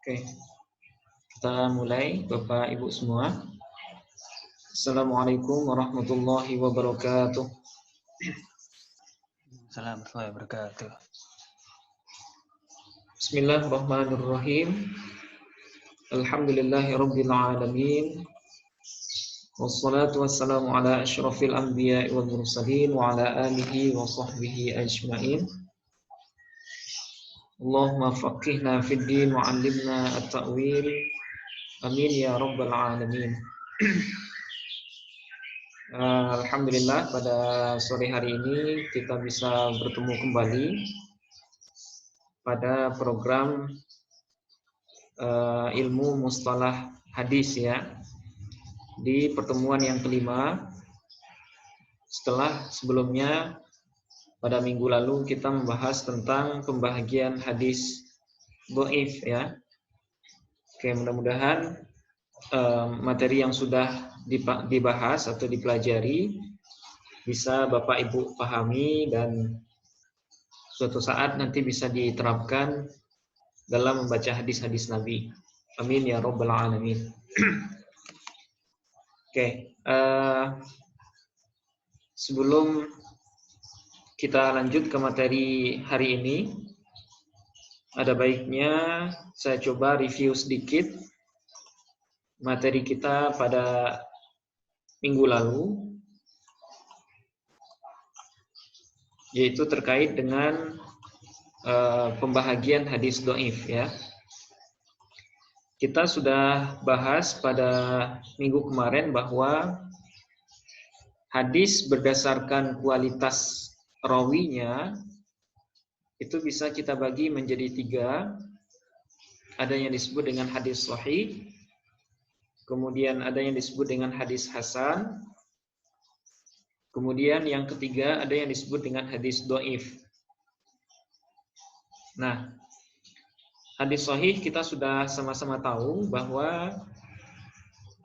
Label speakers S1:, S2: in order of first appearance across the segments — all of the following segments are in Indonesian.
S1: Oke, kita mulai Bapak Ibu semua. Assalamualaikum warahmatullahi wabarakatuh.
S2: Assalamualaikum warahmatullahi wabarakatuh.
S1: Bismillahirrahmanirrahim. Alhamdulillahi rabbil alamin. Wassalatu wassalamu ala asyrafil anbiya'i wal mursalin wa ala alihi wa sahbihi ajma'in. Allahumma faqihna fid din wa 'allimna at-ta'wil. Amin ya rabbal alamin. Alhamdulillah pada sore hari ini kita bisa bertemu kembali pada program ilmu mustalah hadis ya, di pertemuan yang kelima, setelah sebelumnya pada minggu lalu kita membahas tentang pembahagian hadis dhaif ya. Oke, mudah-mudahan materi yang sudah dibahas atau dipelajari bisa Bapak Ibu pahami dan suatu saat nanti bisa diterapkan dalam membaca hadis-hadis Nabi. Amin ya rabbal alamin. Oke, sebelum kita lanjut ke materi hari ini, ada baiknya saya coba review sedikit materi kita pada minggu lalu, yaitu terkait dengan pembahagian hadis dhaif ya. Kita sudah bahas pada minggu kemarin bahwa hadis berdasarkan kualitas rawinya itu bisa kita bagi menjadi 3. Ada yang disebut dengan hadis sahih, kemudian ada yang disebut dengan hadis hasan, kemudian yang ketiga ada yang disebut dengan hadis dhaif. Nah, hadis sahih kita sudah sama-sama tahu bahwa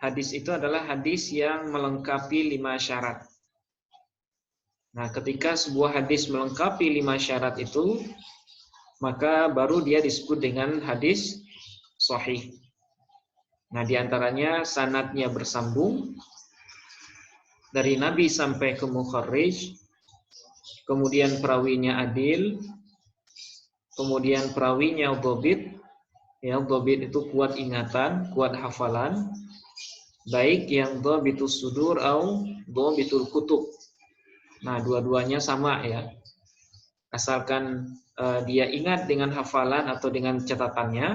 S1: hadis itu adalah hadis yang melengkapi 5 syarat. Nah, ketika sebuah hadis melengkapi 5 syarat itu, maka baru dia disebut dengan hadis sahih. Nah, diantaranya sanadnya bersambung dari Nabi sampai ke mukharrij, kemudian perawinya adil, kemudian perawinya dhabit, ya dhabit itu kuat ingatan, kuat hafalan, baik yang dhabitus sudur atau dhabitul kutub. Nah, dua-duanya sama ya. Asalkan dia ingat dengan hafalan atau dengan catatannya,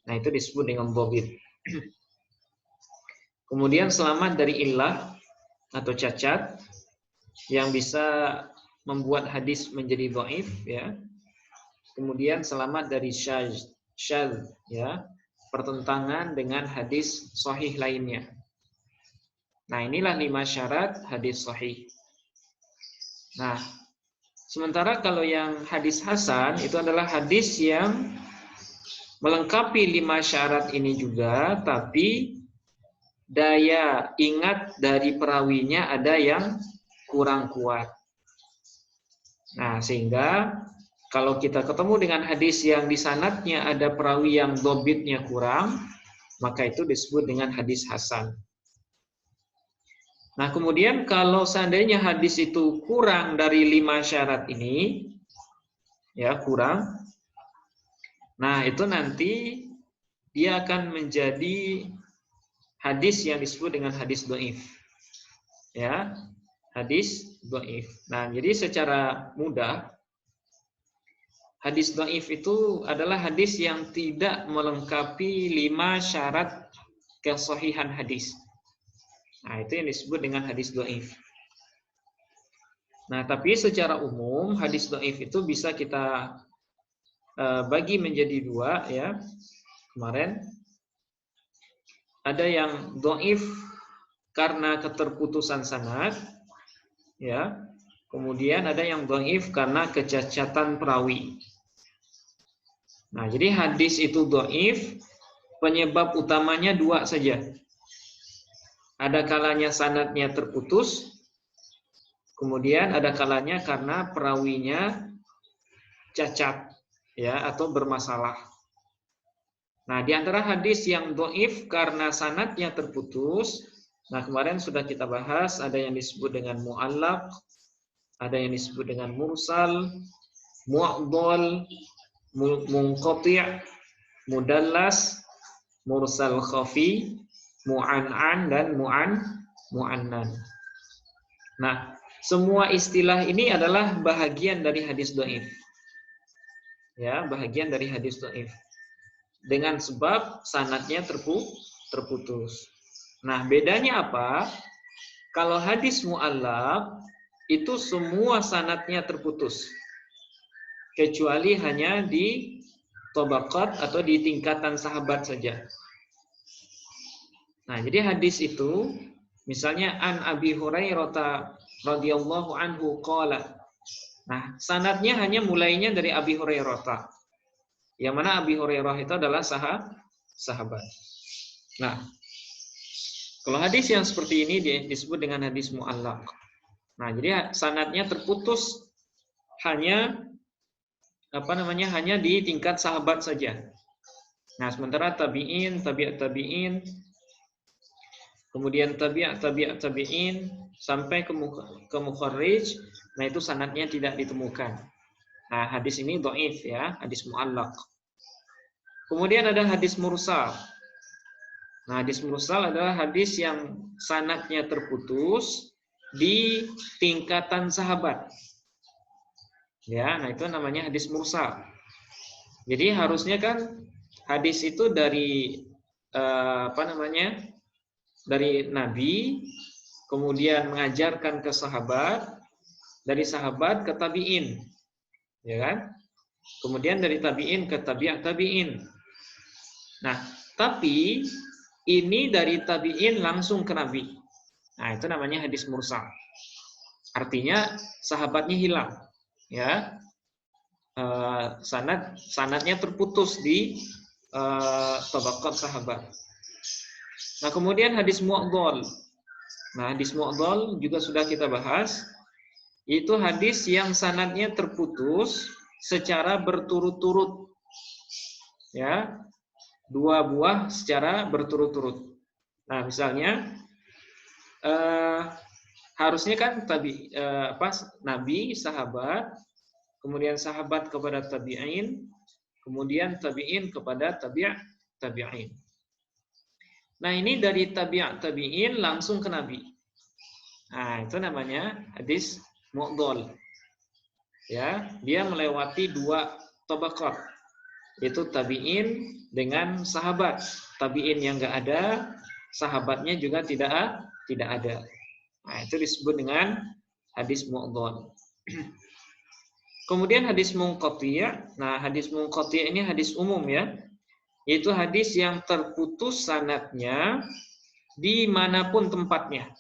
S1: nah itu disebut dengan dhabit. Kemudian selamat dari illah atau cacat yang bisa membuat hadis menjadi dhaif ya. Kemudian selamat dari syadz ya, pertentangan dengan hadis sahih lainnya. Nah, inilah 5 syarat hadis sahih. Nah, sementara kalau yang hadis hasan itu adalah hadis yang melengkapi 5 syarat ini juga, tapi daya ingat dari perawinya ada yang kurang kuat. Nah, sehingga kalau kita ketemu dengan hadis yang di sanadnya ada perawi yang dhabitnya kurang, maka itu disebut dengan hadis hasan. Nah, kemudian kalau seandainya hadis itu kurang dari 5 syarat ini, ya kurang, nah itu nanti dia akan menjadi hadis yang disebut dengan hadis dhaif. Ya, hadis dhaif. Nah, jadi secara mudah hadis dhaif itu adalah hadis yang tidak melengkapi 5 syarat kesahihan hadis. Nah, itu yang disebut dengan hadis dhaif. Nah, tapi secara umum hadis dhaif itu bisa kita bagi menjadi 2 ya. Kemarin ada yang dhaif karena keterputusan sanad ya. Kemudian ada yang dhaif karena kecacatan perawi. Nah, jadi hadis itu dhaif, penyebab utamanya 2 saja. Ada kalanya sanadnya terputus, kemudian ada kalanya karena perawinya cacat ya atau bermasalah. Nah, di antara hadis yang dhaif karena sanadnya terputus, nah kemarin sudah kita bahas, ada yang disebut dengan mu'allaq, ada yang disebut dengan mursal, mu'dhal, munqati', mudallas, mursal khafi, mu'an'an dan mu'annan. Nah, semua istilah ini adalah bahagian dari hadis dhaif. Ya, bahagian dari hadis dhaif. Dengan sebab sanadnya terputus. Nah, bedanya apa? Kalau hadis mu'allaq itu semua sanadnya terputus. Kecuali hanya di tabaqat atau di tingkatan sahabat saja. Nah, jadi hadis itu misalnya an Abi Hurairah radhiyallahu anhu qala. Nah, sanadnya hanya mulainya dari Abi Hurairah. Yang mana Abi Hurairah itu adalah sahabat. Nah, kalau hadis yang seperti ini disebut dengan hadis mu'allaq. Nah, jadi sanadnya terputus hanya hanya di tingkat sahabat saja. Nah, sementara tabi'in, tabi'at tabi'in, kemudian tabi'at tabi'in sampai ke mukharrij, nah itu sanadnya tidak ditemukan. Nah, hadis ini dhaif ya, hadis mu'allaq. Kemudian ada hadis mursal. Nah, hadis mursal adalah hadis yang sanadnya terputus di tingkatan sahabat. Ya, nah itu namanya hadis mursal. Jadi harusnya kan hadis itu dari dari Nabi, kemudian mengajarkan ke sahabat, dari sahabat ke tabi'in, ya kan? Kemudian dari tabi'in ke tabi'at tabi'in. Nah, tapi ini dari tabi'in langsung ke Nabi. Nah, itu namanya hadis mursal. Artinya sahabatnya hilang, ya. Sanadnya terputus di tabaqat sahabat. Nah, kemudian hadis mu'dhal. Nah, hadis mu'dhal juga sudah kita bahas. Itu hadis yang sanadnya terputus secara berturut-turut. Ya. Dua buah secara berturut-turut. Nah, misalnya harusnya kan Nabi, sahabat, kemudian sahabat kepada tabi'in, kemudian tabi'in kepada tabi'in. Nah, ini dari tabi'in langsung ke Nabi. Nah, itu namanya hadis mu'dhal. Ya, dia melewati dua tabaqat. Itu tabi'in dengan sahabat. Tabi'in yang enggak ada, sahabatnya juga tidak ada. Nah, itu disebut dengan hadis mu'dhal. Kemudian hadis munqati'. Nah, hadis munqati' ini hadis umum ya. Yaitu hadis yang terputus sanadnya dimanapun tempatnya.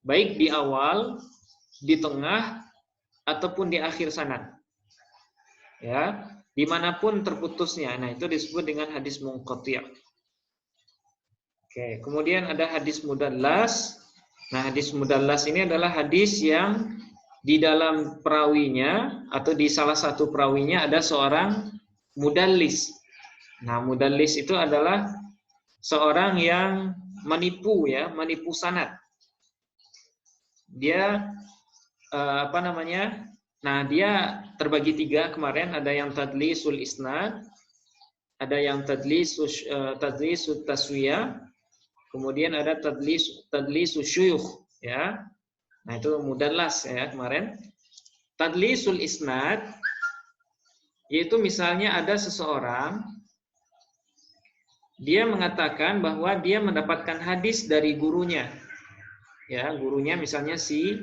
S1: Baik di awal, di tengah, ataupun di akhir sanad. Ya, dimanapun terputusnya. Nah, itu disebut dengan hadis munqati'. Oke, kemudian ada hadis mudallas. Nah, hadis mudallas ini adalah hadis yang di dalam perawinya atau di salah satu perawinya ada seorang mudallis. Nah, mudallis itu adalah seorang yang menipu sanad. Dia Nah, dia terbagi tiga kemarin, ada yang tadlisul isnad, ada yang tadlisus taswiyah, kemudian ada tadlisus syuyukh ya. Nah, itu mudallas ya kemarin. Tadlisul isnad yaitu misalnya ada seseorang dia mengatakan bahwa dia mendapatkan hadis dari gurunya. Ya, gurunya misalnya si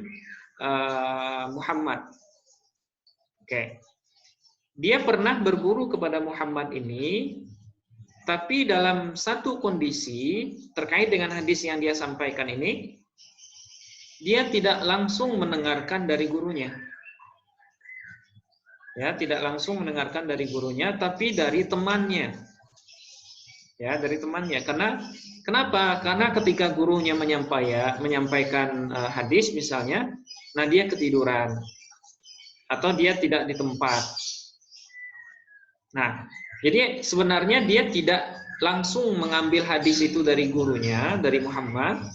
S1: Muhammad. Oke. Dia pernah berguru kepada Muhammad ini, tapi dalam satu kondisi terkait dengan hadis yang dia sampaikan ini, dia tidak langsung mendengarkan dari gurunya. Ya, tidak langsung mendengarkan dari gurunya, tapi dari temannya. Ya, dari temannya. Kenapa? Karena ketika gurunya menyampaikan hadis misalnya, nah dia ketiduran atau dia tidak di tempat. Nah, Jadi sebenarnya dia tidak langsung mengambil hadis itu dari gurunya, dari Muhammad,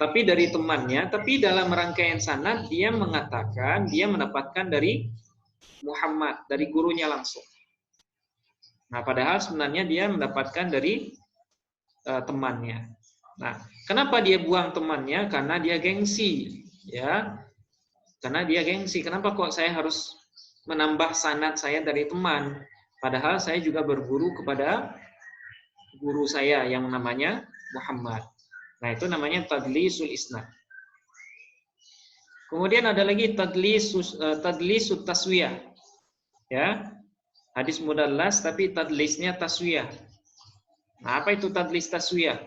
S1: tapi dari temannya. Tapi dalam rangkaian sanad dia mengatakan dia mendapatkan dari Muhammad, dari gurunya langsung. Nah, padahal sebenarnya dia mendapatkan dari temannya. Nah, kenapa dia buang temannya? Karena dia gengsi, ya. Karena dia gengsi. Kenapa kok saya harus menambah sanad saya dari teman? Padahal saya juga berguru kepada guru saya yang namanya Muhammad. Nah, itu namanya tadlisul isnad. Kemudian ada lagi tadlisut taswiyah. Ya. Hadis mudallas tapi tadlisnya taswiyah. Nah, apa itu tadlis taswiyah?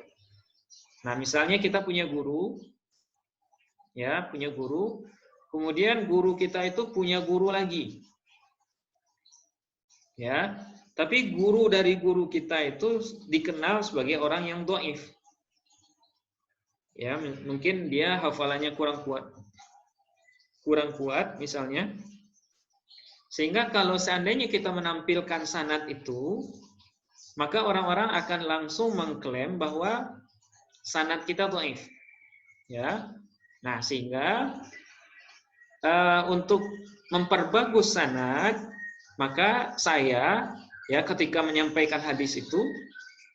S1: Nah, misalnya kita punya guru, ya, punya guru, kemudian guru kita itu punya guru lagi. Ya. Tapi guru dari guru kita itu dikenal sebagai orang yang dhaif. Ya, mungkin dia hafalannya kurang kuat misalnya. Sehingga kalau seandainya kita menampilkan sanad itu, maka orang-orang akan langsung mengklaim bahwa sanad kita dhaif. Ya. Nah, sehingga untuk memperbagus sanad, maka saya ya ketika menyampaikan hadis itu,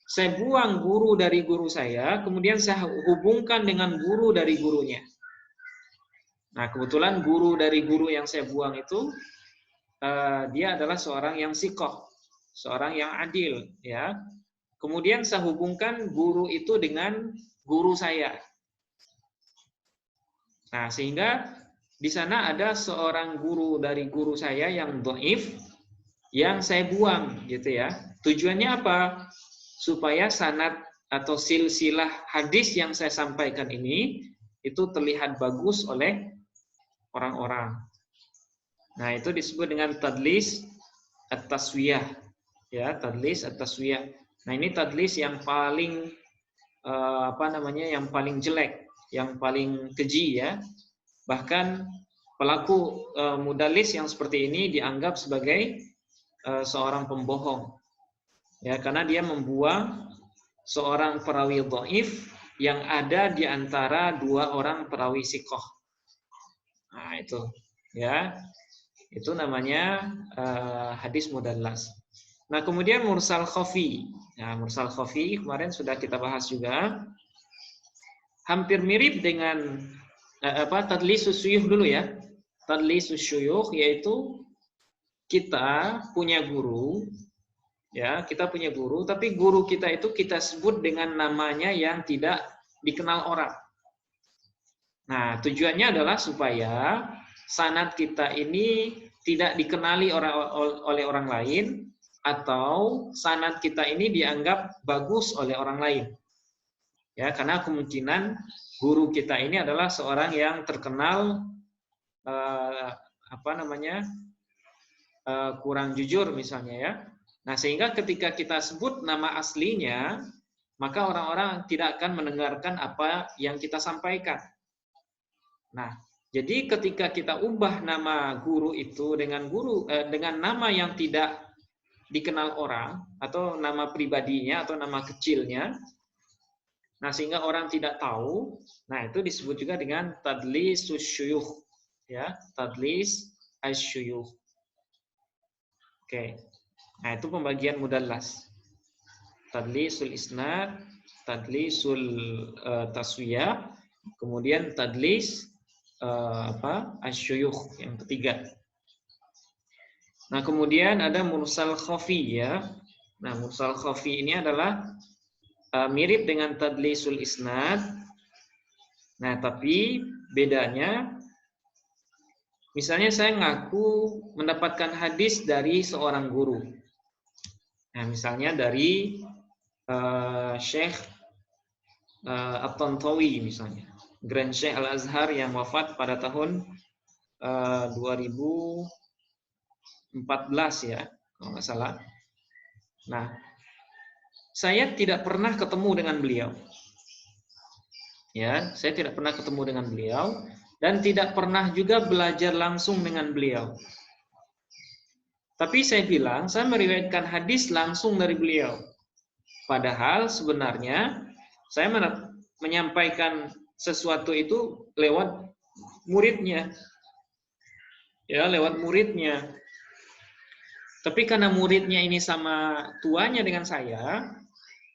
S1: saya buang guru dari guru saya, kemudian saya hubungkan dengan guru dari gurunya. Nah, kebetulan guru dari guru yang saya buang itu dia adalah seorang yang siqah, seorang yang adil, ya. Kemudian saya hubungkan guru itu dengan guru saya. Nah, sehingga di sana ada seorang guru dari guru saya yang dhaif yang saya buang gitu ya. Tujuannya apa? Supaya sanad atau silsilah hadis yang saya sampaikan ini itu terlihat bagus oleh orang-orang. Nah, itu disebut dengan tadlis at-taswiyah. Ya, tadlis at-taswiyah. Nah, ini tadlis yang paling yang paling jelek, yang paling keji ya. Bahkan pelaku mudallis yang seperti ini dianggap sebagai seorang pembohong. Ya, karena dia membuang seorang perawi dhaif yang ada di antara dua orang perawi siqah. Nah, itu ya. Itu namanya hadis mudallas. Nah, kemudian mursal khafi. Nah, mursal khafi kemarin sudah kita bahas juga. Hampir mirip dengan tadlisus syuyukh dulu ya. Tadlisus syuyukh yaitu kita punya guru, ya, kita punya guru, tapi guru kita itu kita sebut dengan namanya yang tidak dikenal orang. Nah, tujuannya adalah supaya sanad kita ini tidak dikenali oleh orang lain, atau sanad kita ini dianggap bagus oleh orang lain. Ya, karena kemungkinan guru kita ini adalah seorang yang terkenal kurang jujur misalnya ya. Nah, sehingga ketika kita sebut nama aslinya, maka orang-orang tidak akan mendengarkan apa yang kita sampaikan. Nah, jadi ketika kita ubah nama guru itu dengan nama yang tidak dikenal orang atau nama pribadinya atau nama kecilnya, nah sehingga orang tidak tahu, nah itu disebut juga dengan tadlisus syuyukh, ya, tadlis asy-syuyukh. Oke. Nah, itu pembagian mudallas. Tadlisul isnad, tadlisul taswiyah, kemudian tadlis asy-syuyukh yang ketiga. Nah, kemudian ada mursal khafi ya. Nah, mursal khafi ini adalah mirip dengan tadlisul isnad. Nah, tapi bedanya misalnya saya ngaku mendapatkan hadis dari seorang guru. Nah, misalnya dari Syekh At-Tantawi misalnya. Grand Syekh Al-Azhar yang wafat pada tahun 2014 ya, kalau nggak salah. Nah, saya tidak pernah ketemu dengan beliau. Ya, saya tidak pernah ketemu dengan beliau dan tidak pernah juga belajar langsung dengan beliau. Tapi saya bilang, saya meriwayatkan hadis langsung dari beliau. Padahal sebenarnya saya menyampaikan sesuatu itu lewat muridnya. Ya, lewat muridnya. Tapi karena muridnya ini sama tuanya dengan saya,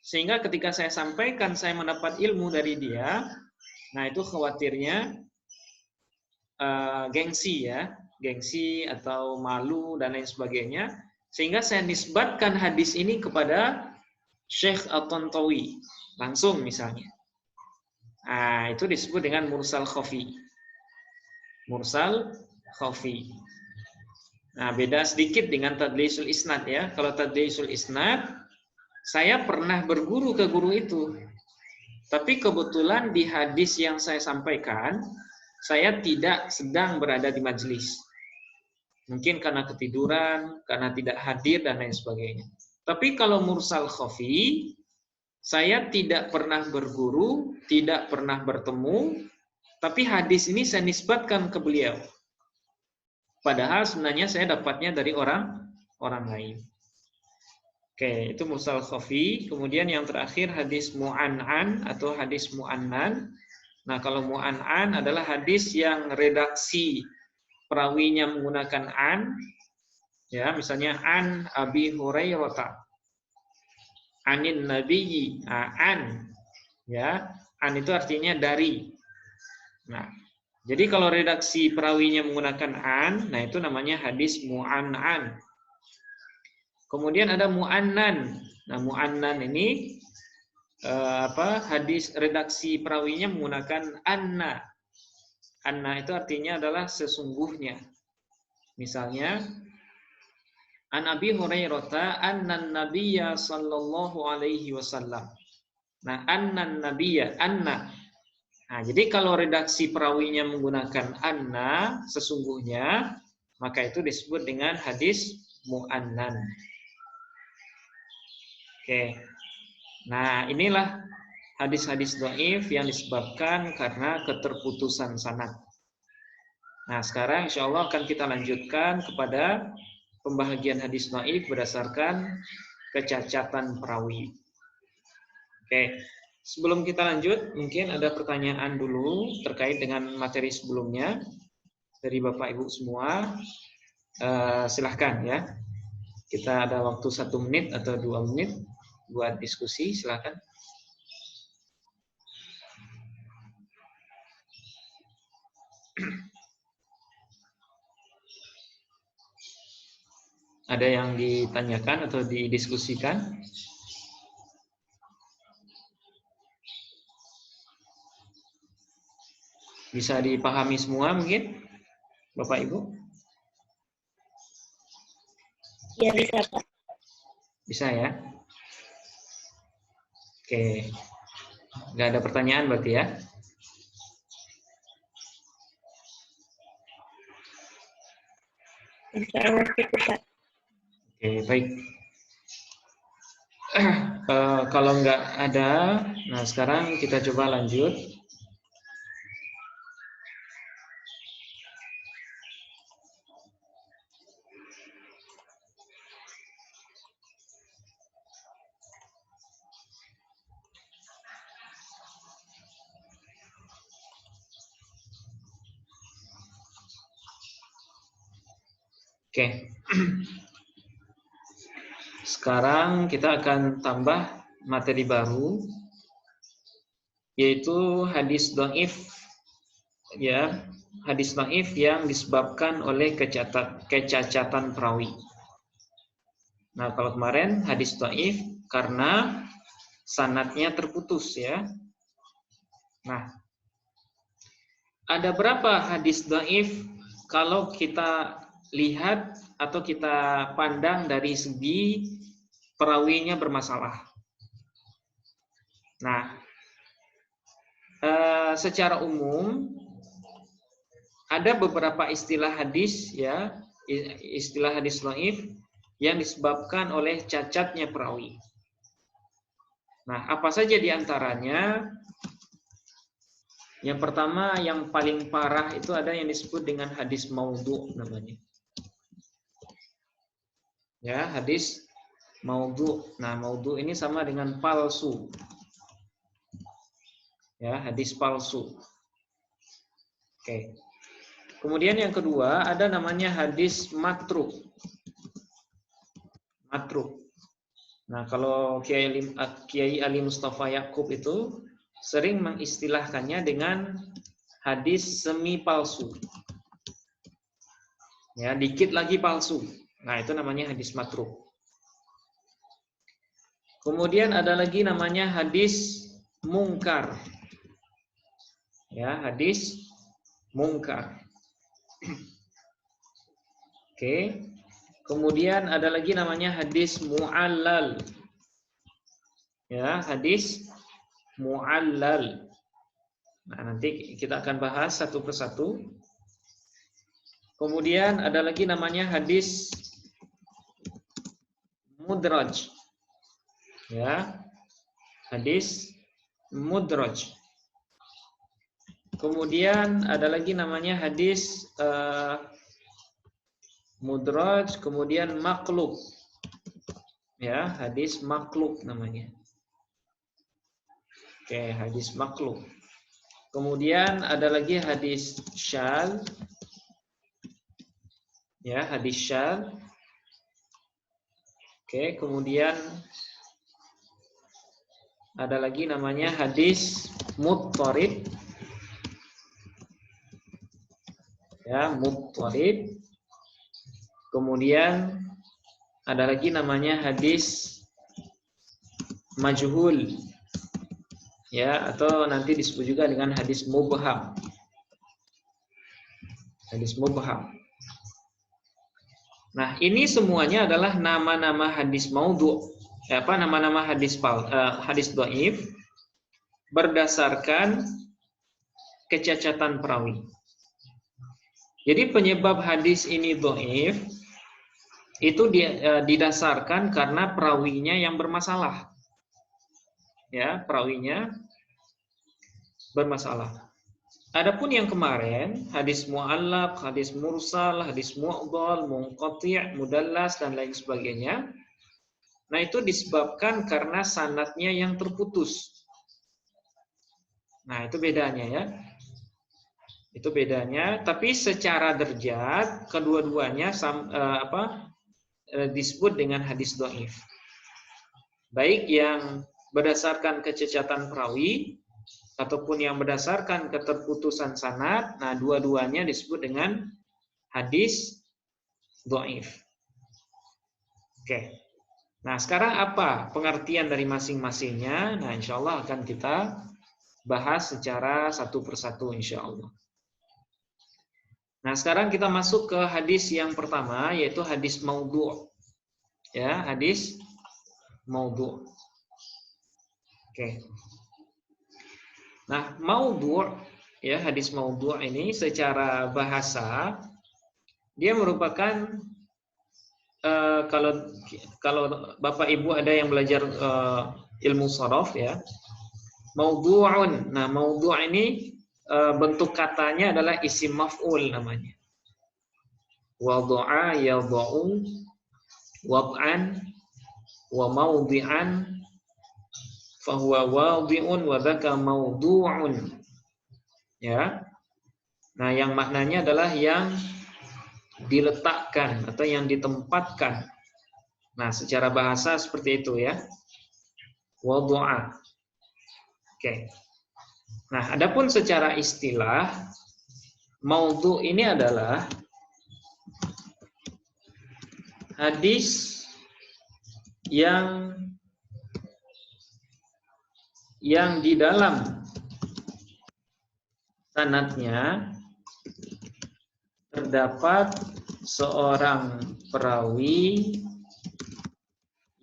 S1: sehingga ketika saya sampaikan saya mendapat ilmu dari dia, nah itu khawatirnya gengsi ya, gengsi atau malu dan lain sebagainya, sehingga saya nisbatkan hadis ini kepada Syekh At-Tantawi langsung misalnya. Nah, itu disebut dengan mursal khafi. Mursal khafi. Nah, beda sedikit dengan tadlisul isnad ya. Kalau tadlisul isnad, saya pernah berguru ke guru itu. Tapi kebetulan di hadis yang saya sampaikan, saya tidak sedang berada di majelis. Mungkin karena ketiduran, karena tidak hadir, dan lain sebagainya. Tapi kalau mursal khafi, saya tidak pernah berguru, tidak pernah bertemu, tapi hadis ini saya nisbatkan ke beliau. Padahal sebenarnya saya dapatnya dari orang lain. Oke, itu mursal khafi. Kemudian yang terakhir hadis mu'an'an atau hadis mu'annan. Nah, kalau mu'an'an adalah hadis yang redaksi perawinya menggunakan an. Ya, misalnya an Abi Hurairah. Anin nabiyyi. An. Ya, an itu artinya dari. Nah, jadi kalau redaksi perawinya menggunakan an, nah itu namanya hadis mu'an'an. Kemudian ada mu'annan. Nah, mu'annan ini hadis redaksi perawinya menggunakan anna. Anna itu artinya adalah sesungguhnya. Misalnya an Abi Hurairah annan nabiyya sallallahu alaihi wasallam. Nah, annan nabiyya, anna. Nah, jadi kalau redaksi perawinya menggunakan anna, sesungguhnya, maka itu disebut dengan hadis mu'annan. Oke. Nah, inilah hadis-hadis dhaif yang disebabkan karena keterputusan sanad. Nah, sekarang insya Allah akan kita lanjutkan kepada pembahagian hadis dhaif berdasarkan kecacatan perawi. Oke. Sebelum kita lanjut, mungkin ada pertanyaan dulu terkait dengan materi sebelumnya dari Bapak Ibu semua. Silahkan ya. Kita ada waktu 1 menit atau 2 menit buat diskusi. Silahkan. Ada yang ditanyakan atau didiskusikan? Bisa dipahami semua mungkin, Bapak Ibu?
S3: Ya, bisa Pak.
S1: Bisa ya? Oke. Nggak ada pertanyaan berarti ya?
S3: Pak.
S1: Oke, baik. Kalau nggak ada, nah sekarang kita coba lanjut. Oke. Sekarang kita akan tambah materi baru, yaitu hadis dhaif, ya, hadis dhaif yang disebabkan oleh kecacatan perawi. Nah, kalau kemarin hadis dhaif karena sanadnya terputus ya. Nah, ada berapa hadis dhaif kalau kita lihat atau kita pandang dari segi perawinya bermasalah. Nah, secara umum ada beberapa istilah hadis ya, istilah hadis dhaif yang disebabkan oleh cacatnya perawi. Nah, apa saja di antaranya? Yang pertama, yang paling parah itu ada yang disebut dengan hadis maudhu namanya. Ya, hadis maudhu. Nah, maudhu ini sama dengan palsu. Ya, hadis palsu. Oke. Kemudian yang kedua ada namanya hadis matruk. Matruk. Nah, kalau Kiai Ali Mustafa Yakub itu sering mengistilahkannya dengan hadis semi palsu. Ya, dikit lagi palsu. Nah, itu namanya hadis matruk. Kemudian ada lagi namanya hadis mungkar. Ya, hadis mungkar. Oke. Kemudian ada lagi namanya hadis mu'allal. Ya, hadis mu'allal. Nah, nanti kita akan bahas satu persatu. Kemudian ada lagi namanya hadis mudraj. Ya. Hadis mudraj. Kemudian ada lagi namanya hadis mudraj, kemudian maklub. Ya, hadis maklub namanya. Oke, hadis maklub. Kemudian ada lagi hadis syadz. Ya, hadis syadz. Oke, kemudian ada lagi namanya hadis muttarib. Ya, muttarib. Kemudian ada lagi namanya hadis majhul. Ya, atau nanti disebut juga dengan hadis mubham. Hadis mubham. Nah, ini semuanya adalah nama-nama hadis maudhu. Nama-nama hadis dhaif berdasarkan kecacatan perawi. Jadi penyebab hadis ini dhaif itu didasarkan karena perawinya yang bermasalah. Ya, perawinya bermasalah. Adapun yang kemarin, hadis mu'allaq, hadis mursal, hadis mu'dhal, munqati', mudallas dan lain sebagainya. Nah, itu disebabkan karena sanadnya yang terputus. Nah, itu bedanya ya. Itu bedanya, tapi secara derajat kedua-duanya disebut dengan hadis dhaif. Baik yang berdasarkan kecacatan perawi ataupun yang berdasarkan keterputusan sanad, nah dua-duanya disebut dengan hadis dhaif. Oke. Nah, sekarang apa pengertian dari masing-masingnya? Nah, insya Allah akan kita bahas secara satu persatu insya Allah. Nah, sekarang kita masuk ke hadis yang pertama, yaitu hadis maudhu'. Ya, hadis maudhu'. Oke. Nah, maudhu', ya, hadis maudhu' ini secara bahasa dia merupakan kalau Bapak Ibu ada yang belajar ilmu sharaf ya, maudhu'un. Nah, maudhu' ini bentuk katanya adalah isim maf'ul namanya. Wadha'a yadha'u wad'an wa mawdi'an fahuwa wadhi'un wa dzaka mawdu'un. Ya. Nah, yang maknanya adalah yang diletakkan atau yang ditempatkan. Nah, secara bahasa seperti itu ya. Wadha'a. Oke. Nah, adapun secara istilah, maudhu' ini adalah hadis yang di dalam sanadnya terdapat seorang perawi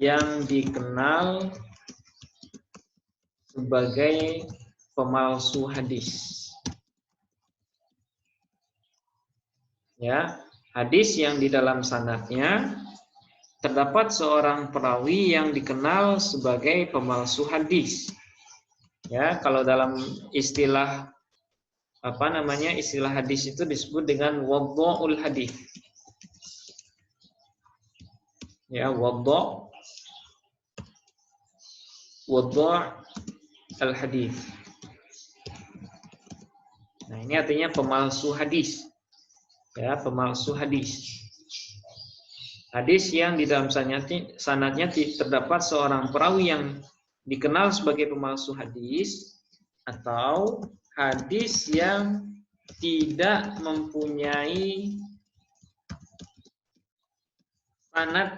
S1: yang dikenal sebagai pemalsu hadis. Ya, hadis yang di dalam sanadnya terdapat seorang perawi yang dikenal sebagai pemalsu hadis. Ya, kalau dalam istilah istilah hadis itu disebut dengan wadha'ul hadis. Ya, wadha' al-hadis. Nah, ini artinya pemalsu hadis. Ya, pemalsu hadis. Hadis yang di dalam sanadnya terdapat seorang perawi yang dikenal sebagai pemalsu hadis, atau hadis yang tidak mempunyai sanad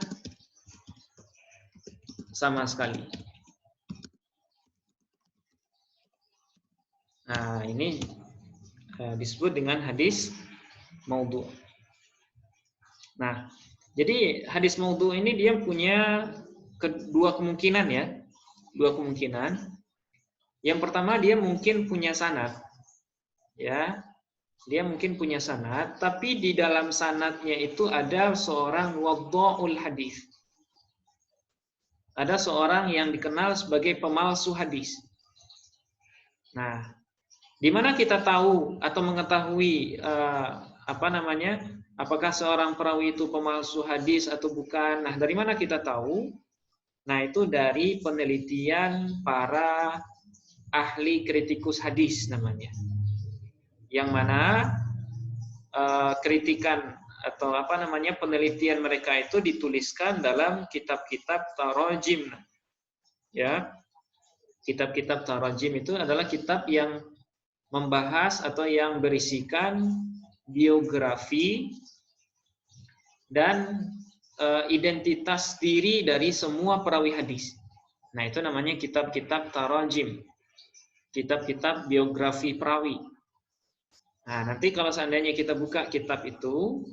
S1: sama sekali. Nah, ini disebut dengan hadis maudhu'. Nah, jadi hadis maudhu' ini dia punya dua kemungkinan ya. Dua kemungkinan. Yang pertama, dia mungkin punya sanad. Ya. Dia mungkin punya sanad, tapi di dalam sanadnya itu ada seorang wadda'ul hadis. Ada seorang yang dikenal sebagai pemalsu hadis. Nah, di mana kita tahu atau mengetahui apakah seorang perawi itu pemalsu hadis atau bukan? Nah, dari mana kita tahu? Nah, itu dari penelitian para ahli kritikus hadis namanya. Yang mana kritikan atau penelitian mereka itu dituliskan dalam kitab-kitab tarajim. Ya. Kitab-kitab tarajim itu adalah kitab yang membahas atau yang berisikan biografi dan identitas diri dari semua perawi hadis. Nah, itu namanya kitab-kitab tarajim. Kitab-kitab biografi perawi. Nah, nanti kalau seandainya kita buka kitab itu,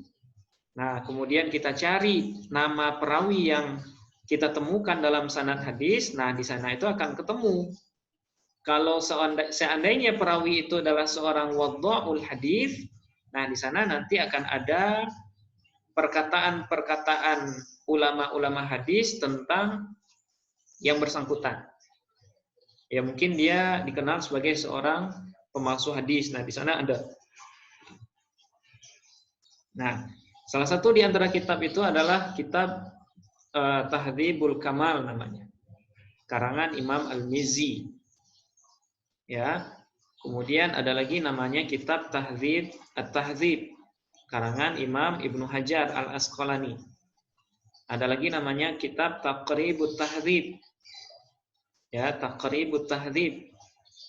S1: nah kemudian kita cari nama perawi yang kita temukan dalam sanad hadis, nah di sana itu akan ketemu. Kalau seandainya perawi itu adalah seorang wadda'ul hadis, nah di sana nanti akan ada perkataan-perkataan ulama-ulama hadis tentang yang bersangkutan. Ya mungkin dia dikenal sebagai seorang pemalsu hadis. Nah, di sana ada. Nah, salah satu di antara kitab itu adalah kitab Tahdzibul Kamal namanya. Karangan Imam Al-Mizzi. Ya. Kemudian ada lagi namanya kitab Tahdzib At-Tahdzib. Karangan Imam Ibnu Hajar Al-Asqalani. Ada lagi namanya kitab Taqribut Tahdzib. Ya, Taqribut Tahdzib.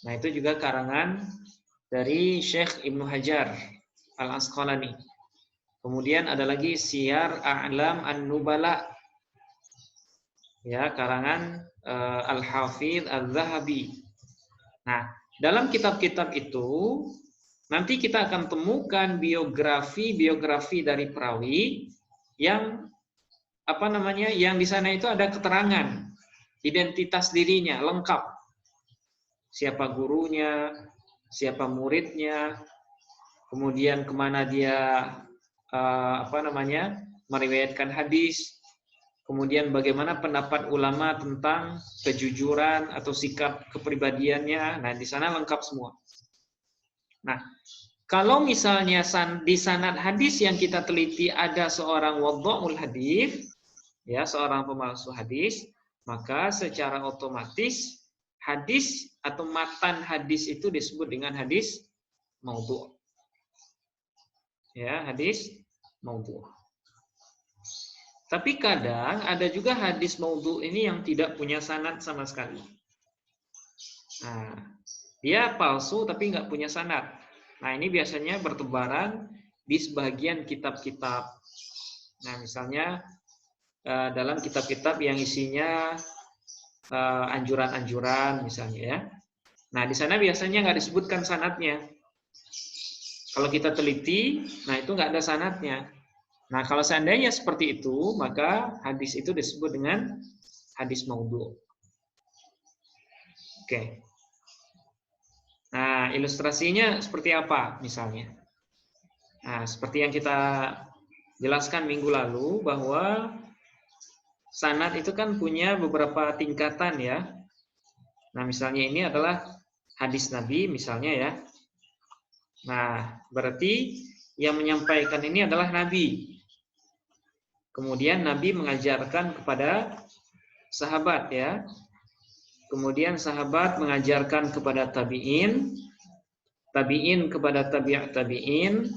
S1: Nah, itu juga karangan dari Syekh Ibnu Hajar Al-Asqalani. Kemudian ada lagi Siyar A'lam An-Nubala. Ya, karangan Al-Hafidz Al-Zahabi. Nah, dalam kitab-kitab itu nanti kita akan temukan biografi dari perawi yang yang di sana itu ada keterangan identitas dirinya lengkap. Siapa gurunya, siapa muridnya, kemudian kemana dia meriwayatkan hadis, kemudian bagaimana pendapat ulama tentang kejujuran atau sikap kepribadiannya. Nah, di sana lengkap semua. Nah, kalau misalnya di sanad hadis yang kita teliti ada seorang wadda'ul hadis, ya, seorang pemalsu hadis, maka secara otomatis hadis atau matan hadis itu disebut dengan hadis maudhu'. Ya, hadis maudhu'. Tapi kadang ada juga hadis maudhu' ini yang tidak punya sanad sama sekali. Nah, dia palsu tapi nggak punya sanad. Nah, ini biasanya bertebaran di sebagian kitab-kitab. Nah, misalnya dalam kitab-kitab yang isinya anjuran-anjuran misalnya ya. Nah, di sana biasanya nggak disebutkan sanadnya. Kalau kita teliti, nah itu nggak ada sanadnya. Nah, kalau seandainya seperti itu, maka hadis itu disebut dengan hadis maudhu'. Oke. Nah, ilustrasinya seperti apa misalnya? Nah, seperti yang kita jelaskan minggu lalu bahwa sanad itu kan punya beberapa tingkatan ya. Nah, misalnya ini adalah hadis Nabi misalnya ya. Nah, berarti yang menyampaikan ini adalah Nabi. Kemudian Nabi mengajarkan kepada sahabat ya. Kemudian sahabat mengajarkan kepada tabi'in, tabi'in kepada tabi'at tabi'in,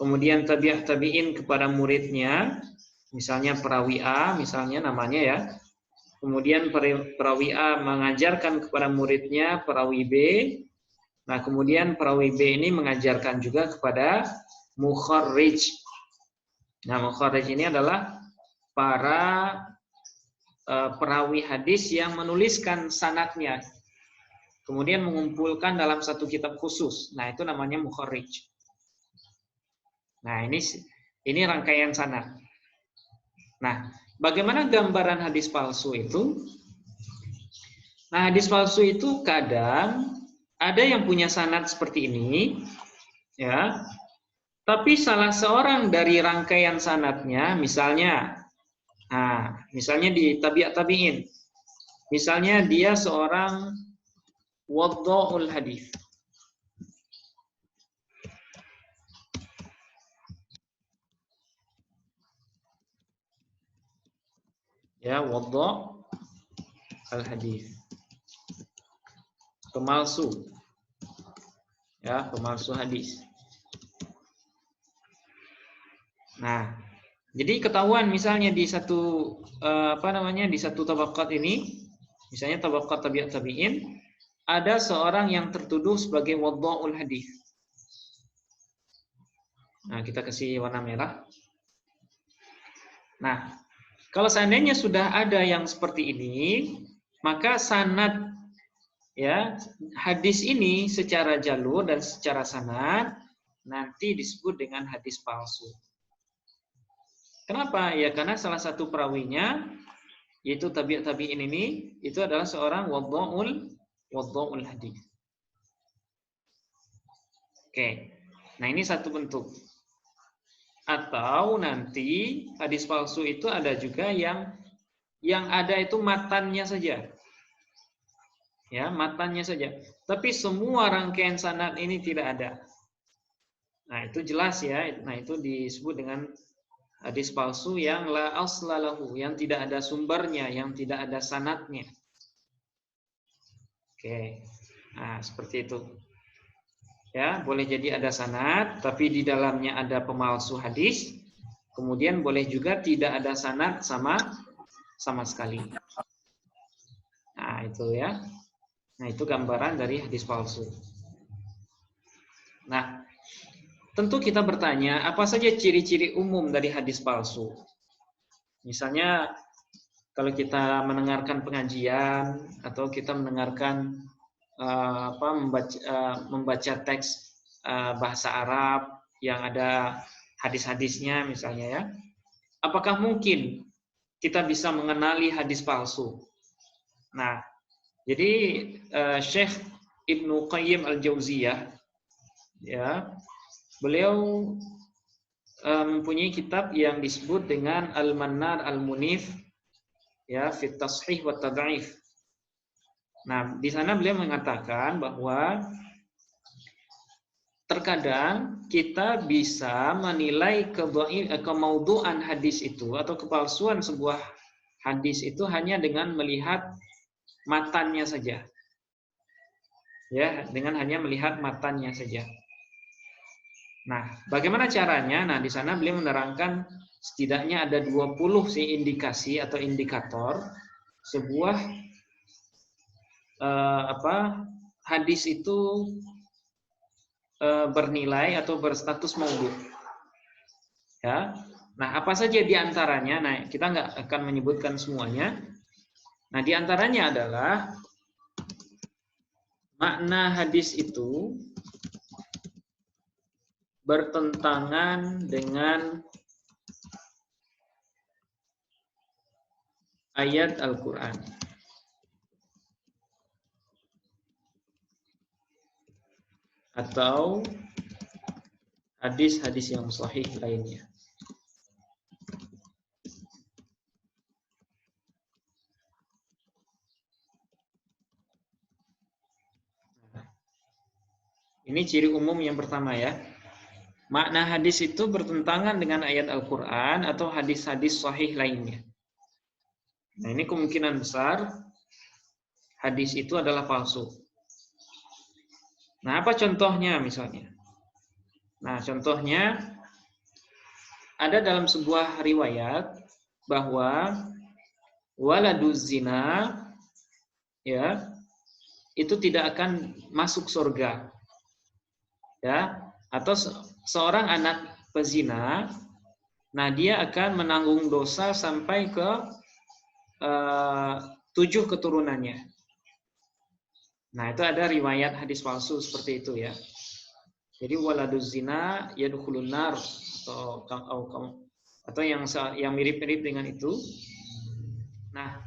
S1: kemudian tabi'at tabi'in kepada muridnya, misalnya perawi A misalnya namanya ya. Kemudian perawi A mengajarkan kepada muridnya perawi B. Nah, kemudian perawi B ini mengajarkan juga kepada mukharrij. Nah, mukharrij ini adalah para perawi hadis yang menuliskan sanadnya, kemudian mengumpulkan dalam satu kitab khusus. Nah, itu namanya mukharrij. Nah, ini rangkaian sanad. Nah, bagaimana gambaran hadis palsu itu? Nah, hadis palsu itu kadang ada yang punya sanad seperti ini, ya. Tapi salah seorang dari rangkaian sanadnya, misalnya di tabi'at tabi'in. Misalnya dia seorang wadda'ul hadis. Ya, wadda'ul hadis. Pemalsu. Ya, pemalsu hadis. Nah, jadi ketahuan misalnya di satu di satu tabaqat ini, misalnya tabaqat tabi'at tabi'in, ada seorang yang tertuduh sebagai wadda'ul hadis. Nah, kita kasih warna merah. Nah, kalau seandainya sudah ada yang seperti ini, maka sanad ya, hadis ini secara jalur dan secara sanad nanti disebut dengan hadis palsu. Kenapa? Ya karena salah satu perawinya yaitu tabi'at tabi'in ini itu adalah seorang wadda'ul hadis. Oke. Nah, ini satu bentuk. Atau nanti hadis palsu itu ada juga yang ada itu matannya saja. Ya, matannya saja. Tapi semua rangkaian sanad ini tidak ada. Nah, itu jelas ya. Nah, itu disebut dengan hadis palsu yang la aslalahu, yang tidak ada sumbernya, yang tidak ada sanadnya. Oke. Nah, seperti itu. Ya, boleh jadi ada sanad, tapi di dalamnya ada pemalsu hadis. Kemudian boleh juga tidak ada sanad sama sekali. Nah, itu ya. Nah, itu gambaran dari hadis palsu. Nah, tentu kita bertanya, apa saja ciri-ciri umum dari hadis palsu? Misalnya, kalau kita mendengarkan pengajian atau kita mendengarkan membaca teks bahasa Arab yang ada hadis-hadisnya misalnya ya, apakah mungkin kita bisa mengenali hadis palsu? Nah, jadi Syekh Ibnu Qayyim Al-Jauziyah ya, beliau mempunyai kitab yang disebut dengan Al-Mannar Al-Munif ya, fi Tashih wa Tad'if. Nah, di sana beliau mengatakan bahwa terkadang kita bisa menilai kemaudu'an hadis itu atau kepalsuan sebuah hadis itu hanya dengan melihat matannya saja. Ya, dengan hanya melihat matannya saja. Nah, bagaimana caranya? Nah, di sana beliau menerangkan setidaknya ada 20 indikasi atau indikator sebuah hadis itu bernilai atau berstatus maudhu. Ya. Nah, apa saja di antaranya? Nah, kita nggak akan menyebutkan semuanya. Nah, di antaranya adalah makna hadis itu bertentangan dengan ayat Al-Quran. Atau hadis-hadis yang sahih lainnya. Ini ciri umum yang pertama ya. makna hadis itu bertentangan dengan ayat Al-Quran atau hadis-hadis sahih lainnya. Nah, ini kemungkinan besar hadis itu adalah palsu. Nah, apa contohnya misalnya? Nah, contohnya ada dalam sebuah riwayat bahwa waladuz zina ya itu tidak akan masuk surga. Ya, atau seorang anak pezina, nah dia akan menanggung dosa sampai ke 7 keturunannya. Nah, itu ada riwayat hadis palsu seperti itu ya. Jadi waladuz zina yadkhulun nar atau yang mirip-mirip dengan itu. Nah,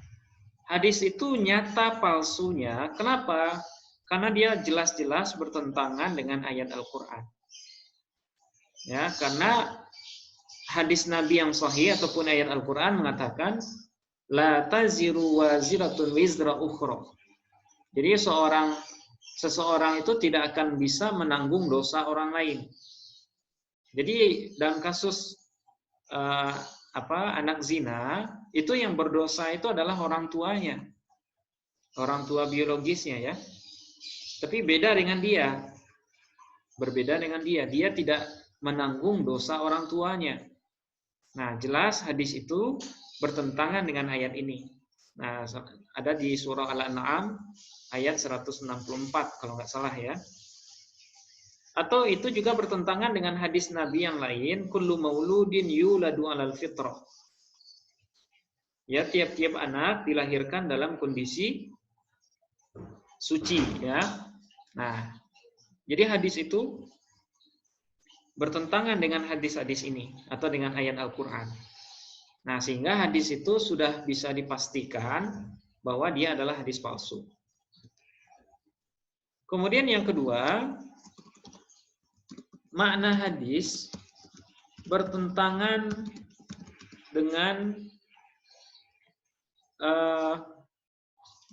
S1: hadis itu nyata palsunya. Kenapa? Karena dia jelas-jelas bertentangan dengan ayat Al-Quran. Ya, karena hadis Nabi yang sahih ataupun ayat Al-Quran mengatakan la taziru waziratun wizra ukhra. Jadi seseorang itu tidak akan bisa menanggung dosa orang lain. Jadi dalam kasus anak zina, itu yang berdosa itu adalah orang tuanya. Orang tua biologisnya ya. Tapi beda dengan dia. Berbeda dengan dia. Dia tidak menanggung dosa orang tuanya. Nah, jelas hadis itu bertentangan dengan ayat ini. Nah, ada di surah Al-An'am ayat 164 kalau nggak salah ya. Atau itu juga bertentangan dengan hadis Nabi yang lain, kullu mauludin yuladu 'alal fitrah. Ya, tiap-tiap anak dilahirkan dalam kondisi suci ya. Nah, jadi hadis itu bertentangan dengan hadis-hadis ini atau dengan ayat Al-Quran. Nah, sehingga hadis itu sudah bisa dipastikan bahwa dia adalah hadis palsu. Kemudian yang kedua, makna hadis bertentangan dengan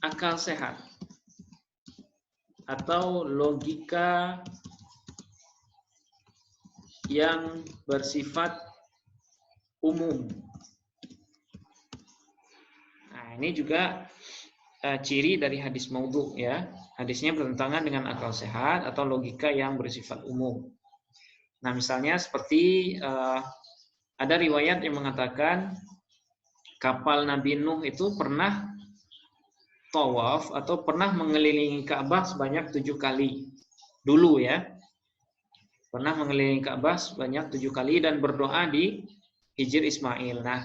S1: akal sehat atau logika yang bersifat umum. Nah, ini juga ciri dari hadis maudhu ya. Hadisnya bertentangan dengan akal sehat atau logika yang bersifat umum. Nah, misalnya seperti ada riwayat yang mengatakan kapal Nabi Nuh itu pernah tawaf atau pernah mengelilingi Ka'bah sebanyak 7 kali. Dulu ya. Pernah mengelilingi Ka'bah sebanyak 7 kali dan berdoa di Hijr Ismail. Nah,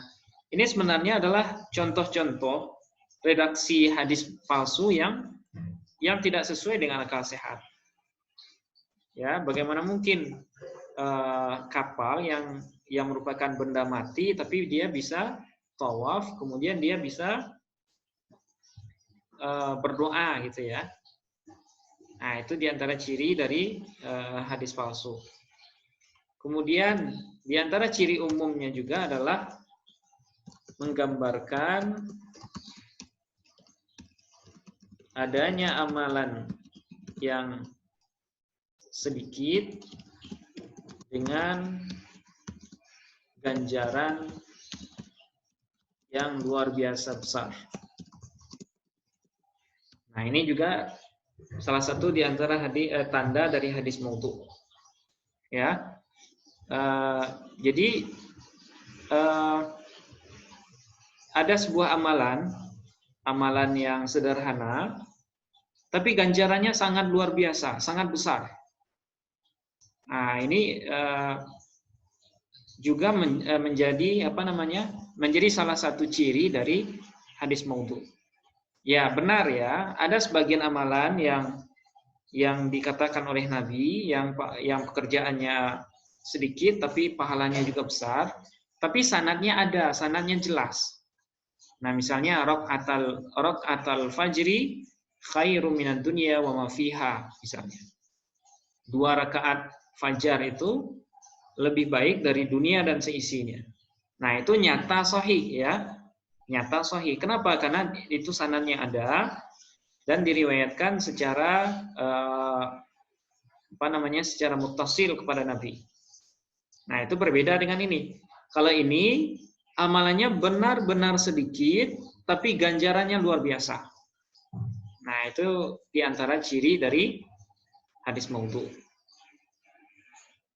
S1: ini sebenarnya adalah contoh-contoh redaksi hadis palsu yang tidak sesuai dengan akal sehat. Ya, bagaimana mungkin kapal yang merupakan benda mati tapi dia bisa tawaf, kemudian dia bisa berdoa gitu ya. Nah, itu diantara ciri dari hadis palsu. Kemudian diantara ciri umumnya juga adalah menggambarkan adanya amalan yang sedikit dengan ganjaran yang luar biasa besar. Nah, ini juga salah satu di antara tanda dari hadis maudhu. Ya. Jadi ada sebuah amalan yang sederhana, tapi ganjarannya sangat luar biasa, sangat besar. Nah, ini juga menjadi menjadi salah satu ciri dari hadis maudhu. Ya, benar ya, ada sebagian amalan yang dikatakan oleh Nabi yang pekerjaannya sedikit tapi pahalanya juga besar, tapi sanadnya ada, sanadnya jelas. Nah, misalnya raq'atal fajri khairum minad dunya wa ma fiha misalnya. 2 rakaat fajar itu lebih baik dari dunia dan seisinya. Nah, itu nyata sahih ya. Nyata sahih. Kenapa? Karena itu sanadnya ada dan diriwayatkan secara secara muttasil kepada Nabi. Nah, itu berbeda dengan ini. Kalau ini amalannya benar-benar sedikit, tapi ganjarannya luar biasa. Nah, itu diantara ciri dari hadis maudhu.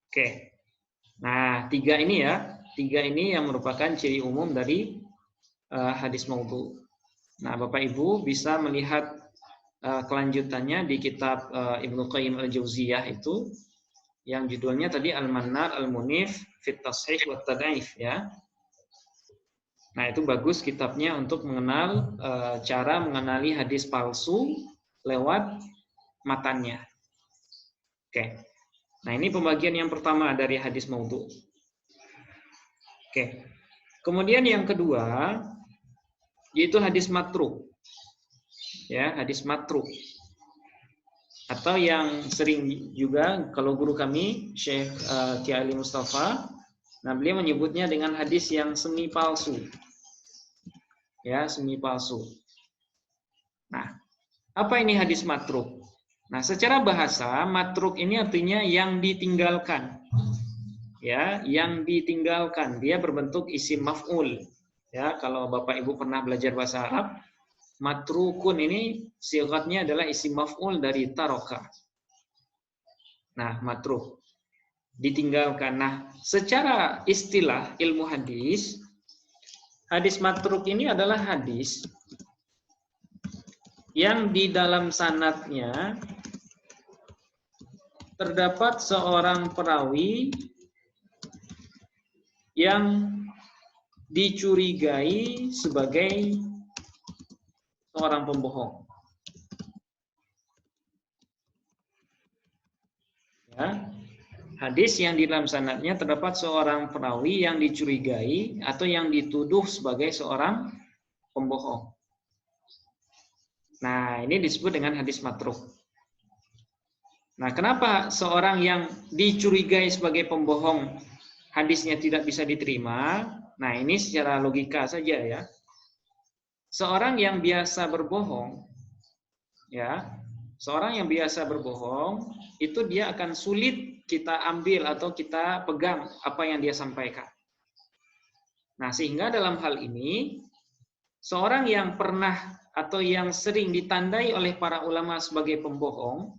S1: Oke. Nah, tiga ini yang merupakan ciri umum dari hadis maudhu. Nah, Bapak Ibu bisa melihat kelanjutannya di kitab Ibnu Qayyim al-Jauziyah itu yang judulnya tadi Al-Mannar Al-Munif fit Tashih wa Tad'if ya. Nah, itu bagus kitabnya untuk mengenal cara mengenali hadis palsu lewat matanya. Oke. Nah, ini pembagian yang pertama dari hadis maudhu. Oke. Kemudian yang kedua yaitu hadis matruk. Ya, hadis matruk. Atau yang sering juga kalau guru kami Syekh Kiai Ali Mustafa, nah beliau menyebutnya dengan hadis yang semi palsu. Ya, semi palsu. Nah, apa ini hadis matruk? Nah, secara bahasa matruk ini artinya yang ditinggalkan. Ya, yang ditinggalkan. Dia berbentuk isim maf'ul. Ya, kalau Bapak Ibu pernah belajar bahasa Arab, matrukun ini sigatnya adalah isim maf'ul dari taroka. Nah, matruk ditinggalkan. Nah, secara istilah ilmu hadis, hadis matruk ini adalah hadis yang di dalam sanadnya terdapat seorang perawi yang dicurigai sebagai seorang pembohong. Ya. Hadis yang di dalam sanadnya terdapat seorang perawi yang dicurigai atau yang dituduh sebagai seorang pembohong. Nah, ini disebut dengan hadis matruk. Nah, kenapa seorang yang dicurigai sebagai pembohong hadisnya tidak bisa diterima? Nah, ini secara logika saja ya. Seorang yang biasa berbohong, ya, seorang yang biasa berbohong, itu dia akan sulit kita ambil atau kita pegang apa yang dia sampaikan. Nah, sehingga dalam hal ini, seorang yang pernah atau yang sering ditandai oleh para ulama sebagai pembohong,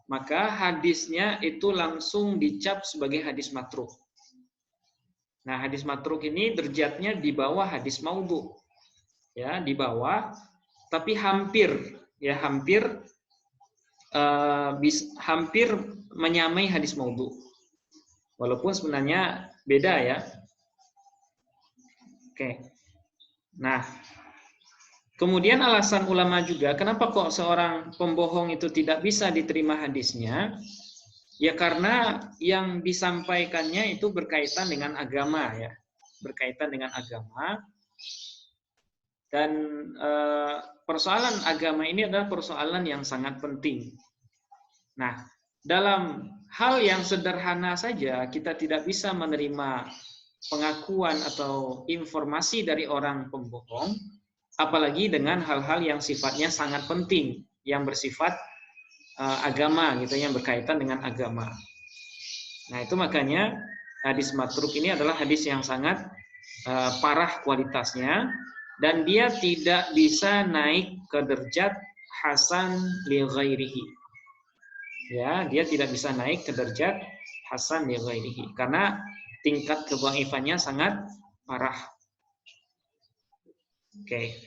S1: maka hadisnya itu langsung dicap sebagai hadis matruk. Nah, hadis matruk ini derajatnya di bawah hadis maudhu. Ya, di bawah, tapi hampir hampir menyamai hadis maudhu. Walaupun sebenarnya beda ya. Oke. Nah, kemudian alasan ulama juga kenapa kok seorang pembohong itu tidak bisa diterima hadisnya? Ya karena yang disampaikannya itu berkaitan dengan agama ya. Berkaitan dengan agama. Dan persoalan agama ini adalah persoalan yang sangat penting. Nah, dalam hal yang sederhana saja kita tidak bisa menerima pengakuan atau informasi dari orang pembohong, apalagi dengan hal-hal yang sifatnya sangat penting, yang bersifat agama gitu, yang berkaitan dengan agama. Nah, itu makanya hadis matruk ini adalah hadis yang sangat parah kualitasnya. Dan dia tidak bisa naik ke derajat hasan li ghairihi. Ya, dia tidak bisa naik ke derajat hasan li ghairihi karena tingkat kedhaifannya sangat parah. Oke.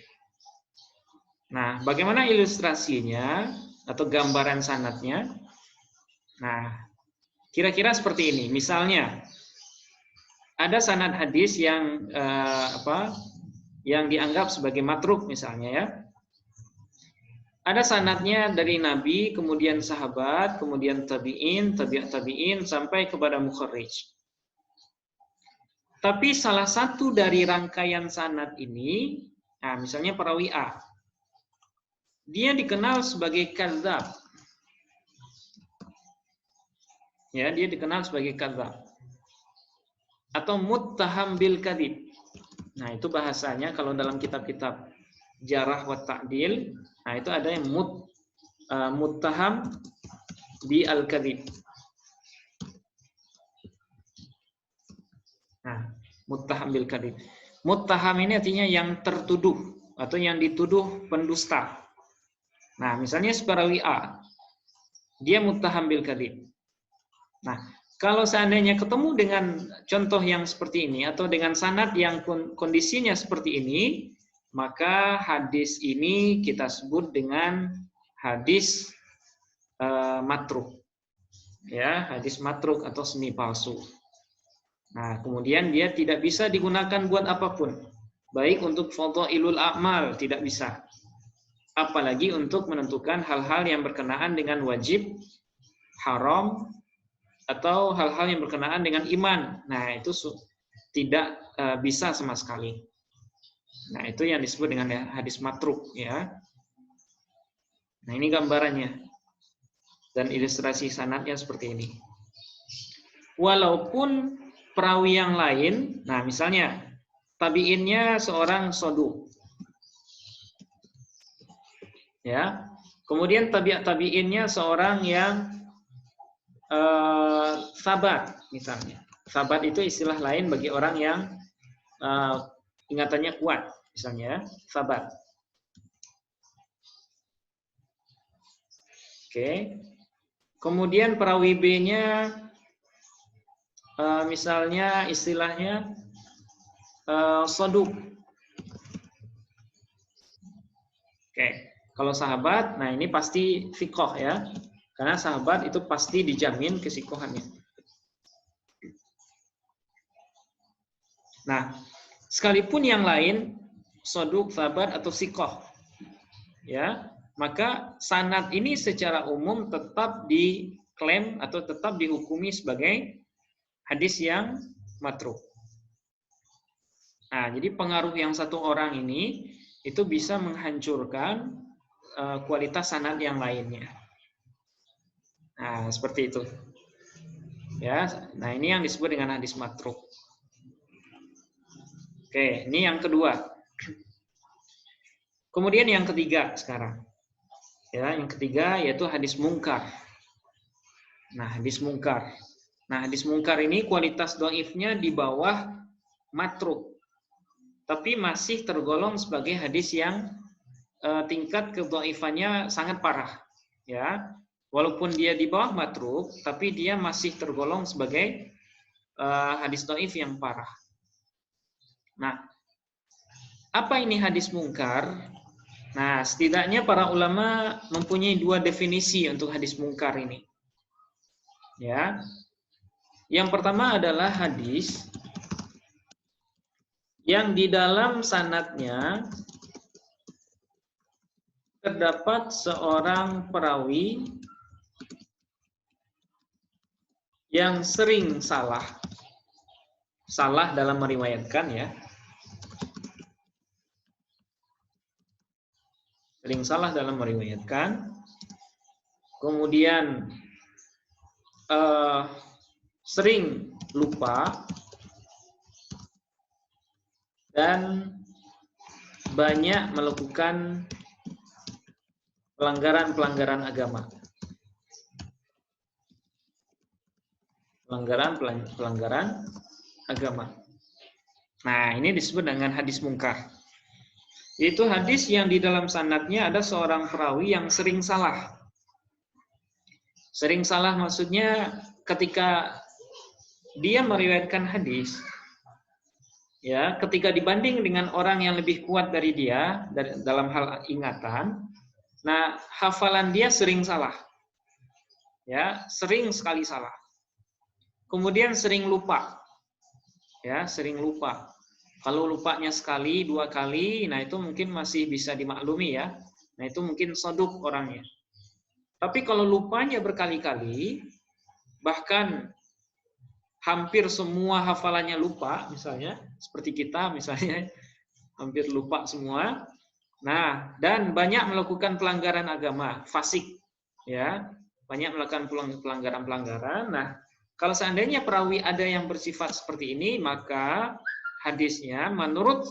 S1: Nah, bagaimana ilustrasinya atau gambaran sanadnya? Nah, kira-kira seperti ini. Misalnya ada sanad hadis yang yang dianggap sebagai matruk misalnya ya. Ada sanadnya dari Nabi, kemudian sahabat, kemudian tabi'in, tabi'at tabi'in, sampai kepada mukharrij. Tapi salah satu dari rangkaian sanad ini, nah misalnya perawi A, dia dikenal sebagai kadzdzab. Ya, dia dikenal sebagai kadzdzab. Atau muttaham bil kadzib. Nah, itu bahasanya kalau dalam kitab-kitab jarah wa ta'dil, nah itu ada yang muttaham bi al-kadzib. Nah, muttaham bil kadzib. Muttaham ini artinya yang tertuduh atau yang dituduh pendusta. Nah, misalnya perawi A, dia muttaham bil kadzib. Nah, kalau seandainya ketemu dengan contoh yang seperti ini atau dengan sanad yang kondisinya seperti ini, maka hadis ini kita sebut dengan hadis matruk. Ya, hadis matruk atau semi palsu. Nah, kemudian dia tidak bisa digunakan buat apapun. Baik untuk fadhailul a'mal, tidak bisa. Apalagi untuk menentukan hal-hal yang berkenaan dengan wajib, haram, atau hal-hal yang berkenaan dengan iman. Nah, itu tidak bisa sama sekali. Nah, itu yang disebut dengan hadis matruk, ya. Nah, ini gambarannya. Dan ilustrasi sanadnya seperti ini. Walaupun perawi yang lain, nah misalnya tabi'innya seorang soduk. Ya. Kemudian tabi'innya seorang yang sabat misalnya. Sabat itu istilah lain bagi orang yang ingatannya kuat, misalnya sabat. Oke. Kemudian perawi B-nya misalnya istilahnya soduk. Oke. Kalau sahabat, nah ini pasti fiqh ya. Karena sahabat itu pasti dijamin kesikohannya. Nah, sekalipun yang lain soduk, sahabat atau sikoh, ya, maka sanad ini secara umum tetap diklaim atau tetap dihukumi sebagai hadis yang matruk. Nah, jadi pengaruh yang satu orang ini itu bisa menghancurkan kualitas sanad yang lainnya. Nah, seperti itu. Ya, nah ini yang disebut dengan hadis matruk. Oke, ini yang kedua. Kemudian yang ketiga sekarang. Ya, yang ketiga yaitu hadis mungkar. Nah, hadis mungkar. Nah, hadis mungkar ini kualitas dhaifnya di bawah matruk. Tapi masih tergolong sebagai hadis yang tingkat kedhaifannya sangat parah. Ya. Walaupun dia di bawah matruk, tapi dia masih tergolong sebagai hadis dhaif yang parah. Nah, apa ini hadis mungkar? Nah, setidaknya para ulama mempunyai dua definisi untuk hadis mungkar ini. Ya. Yang pertama adalah hadis yang di dalam sanadnya terdapat seorang perawi yang sering salah. Salah dalam meriwayatkan ya. Sering salah dalam meriwayatkan, kemudian sering lupa, dan banyak melakukan pelanggaran-pelanggaran agama. Pelanggaran agama. Nah, ini disebut dengan hadis mungkar. Yaitu hadis yang di dalam sanadnya ada seorang perawi yang sering salah. Sering salah maksudnya ketika dia meriwayatkan hadis, ya, ketika dibanding dengan orang yang lebih kuat dari dia dalam hal ingatan, nah hafalan dia sering salah. Ya, sering sekali salah. Kemudian sering lupa. Ya, sering lupa. Kalau lupanya sekali, dua kali, nah itu mungkin masih bisa dimaklumi ya. Nah itu mungkin soduk orangnya. Tapi kalau lupanya berkali-kali, bahkan hampir semua hafalannya lupa, misalnya, seperti kita misalnya, hampir lupa semua. Nah, dan banyak melakukan pelanggaran agama, fasik. Ya, banyak melakukan pelanggaran-pelanggaran. Nah, kalau seandainya perawi ada yang bersifat seperti ini, maka hadisnya menurut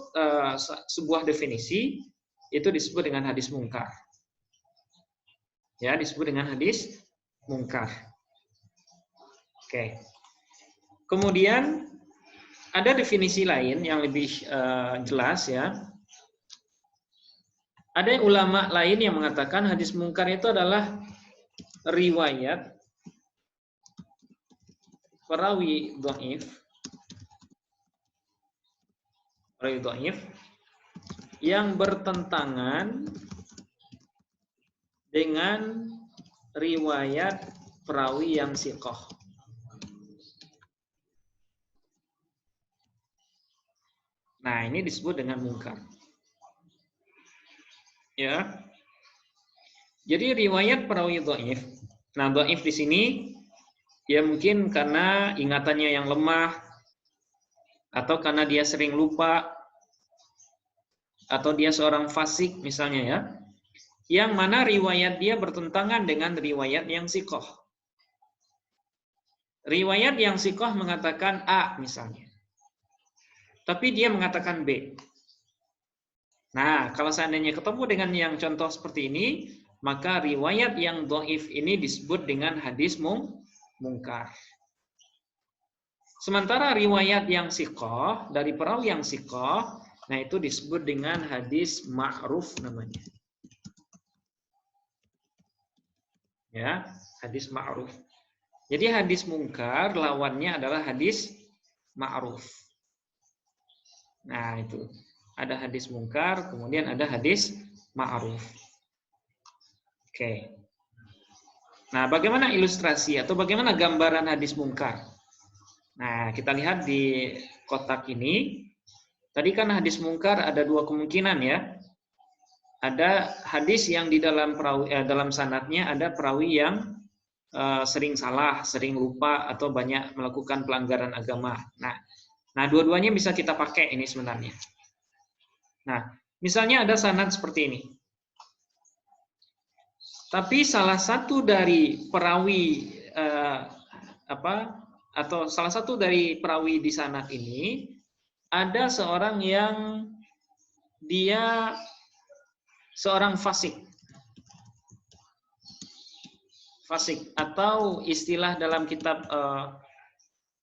S1: sebuah definisi itu disebut dengan hadis mungkar. Ya, disebut dengan hadis mungkar. Oke. Kemudian ada definisi lain yang lebih jelas ya. Ada ulama lain yang mengatakan hadis mungkar itu adalah riwayat perawi dhaif yang bertentangan dengan riwayat perawi yang siqah. Nah, ini disebut dengan mungkar. Ya. Jadi riwayat perawi dhaif. Nah, dhaif di sini ya mungkin karena ingatannya yang lemah atau karena dia sering lupa atau dia seorang fasik misalnya ya. Yang mana riwayat dia bertentangan dengan riwayat yang siqah. Riwayat yang siqah mengatakan A misalnya. Tapi dia mengatakan B. Nah, kalau seandainya ketemu dengan yang contoh seperti ini, maka riwayat yang dhaif ini disebut dengan hadis mungkar. Sementara riwayat yang siqah dari perawi yang siqah, nah itu disebut dengan hadis ma'ruf namanya. Ya, hadis ma'ruf. Jadi hadis mungkar lawannya adalah hadis ma'ruf. Nah, itu. Ada hadis mungkar, kemudian ada hadis ma'ruf. Oke. Nah, bagaimana ilustrasi atau bagaimana gambaran hadis mungkar? Nah, kita lihat di kotak ini. Tadi kan hadis mungkar ada dua kemungkinan ya. Ada hadis yang di dalam dalam sanadnya ada perawi yang sering salah, sering lupa atau banyak melakukan pelanggaran agama. Nah, dua-duanya bisa kita pakai ini sebenarnya. Nah, misalnya ada sanad seperti ini. Tapi salah satu dari perawi atau salah satu dari perawi di sanad ini ada seorang yang dia seorang fasik. Fasik atau istilah dalam kitab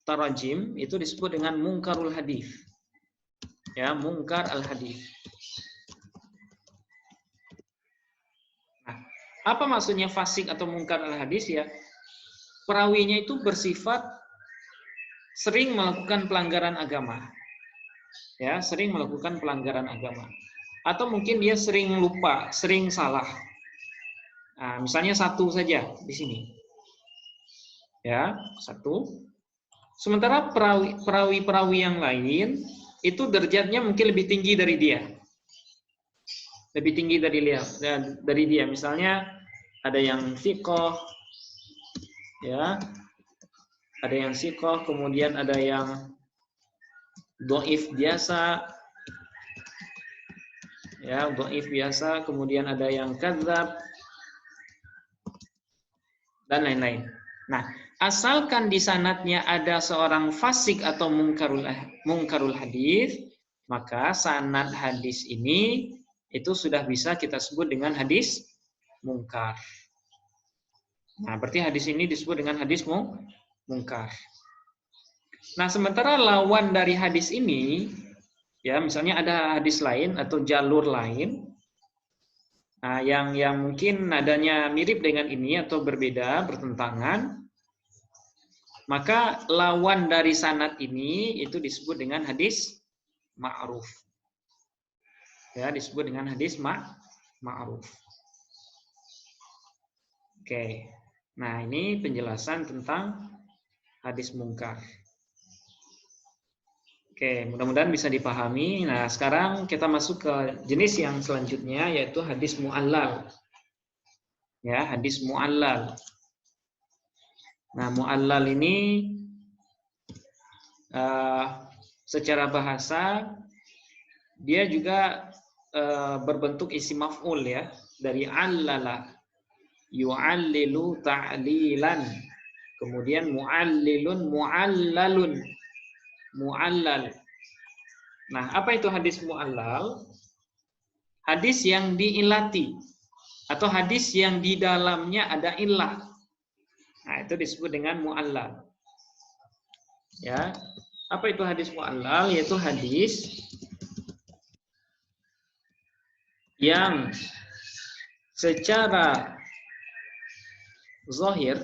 S1: tarajim itu disebut dengan mungkarul hadis. Ya, mungkar al-hadis. Nah, apa maksudnya fasik atau mungkar al-hadis ya? Perawinya itu bersifat sering melakukan pelanggaran agama. Ya, sering melakukan pelanggaran agama. Atau mungkin dia sering lupa, sering salah. Nah, misalnya satu saja di sini. Ya, satu. Sementara perawi-perawi yang lain itu derajatnya mungkin lebih tinggi dari dia. Lebih tinggi dari dia. Misalnya ada yang thiqah, ya. Ada yang thiqah, kemudian ada yang dhaif biasa. Ya, dhaif biasa, kemudian ada yang kadzab dan lain-lain. Nah, asalkan di sanadnya ada seorang fasik atau mungkarul hadis, maka sanad hadis ini itu sudah bisa kita sebut dengan hadis mungkar. Nah, berarti hadis ini disebut dengan hadis mungkar. Nah, sementara lawan dari hadis ini, ya misalnya ada hadis lain atau jalur lain, nah, yang mungkin nadanya mirip dengan ini atau berbeda, bertentangan, maka lawan dari sanad ini itu disebut dengan hadis ma'ruf. Ya, disebut dengan hadis ma'ruf. Oke. Nah, ini penjelasan tentang hadis mungkar. Oke, mudah-mudahan bisa dipahami. Nah, sekarang kita masuk ke jenis yang selanjutnya yaitu hadis mu'allal. Ya, hadis mu'allal. Nah, mu'allal ini secara bahasa dia juga berbentuk isim maf'ul ya, dari allala, yu'allilu ta'lilan, kemudian mu'allilun, mu'allalun, mu'allal. Nah, apa itu hadis mu'allal? Hadis yang diilati atau hadis yang di dalamnya ada illah. Nah, itu disebut dengan mu'allal. Ya. Apa itu hadis mu'allal? Yaitu hadis yang secara zahir,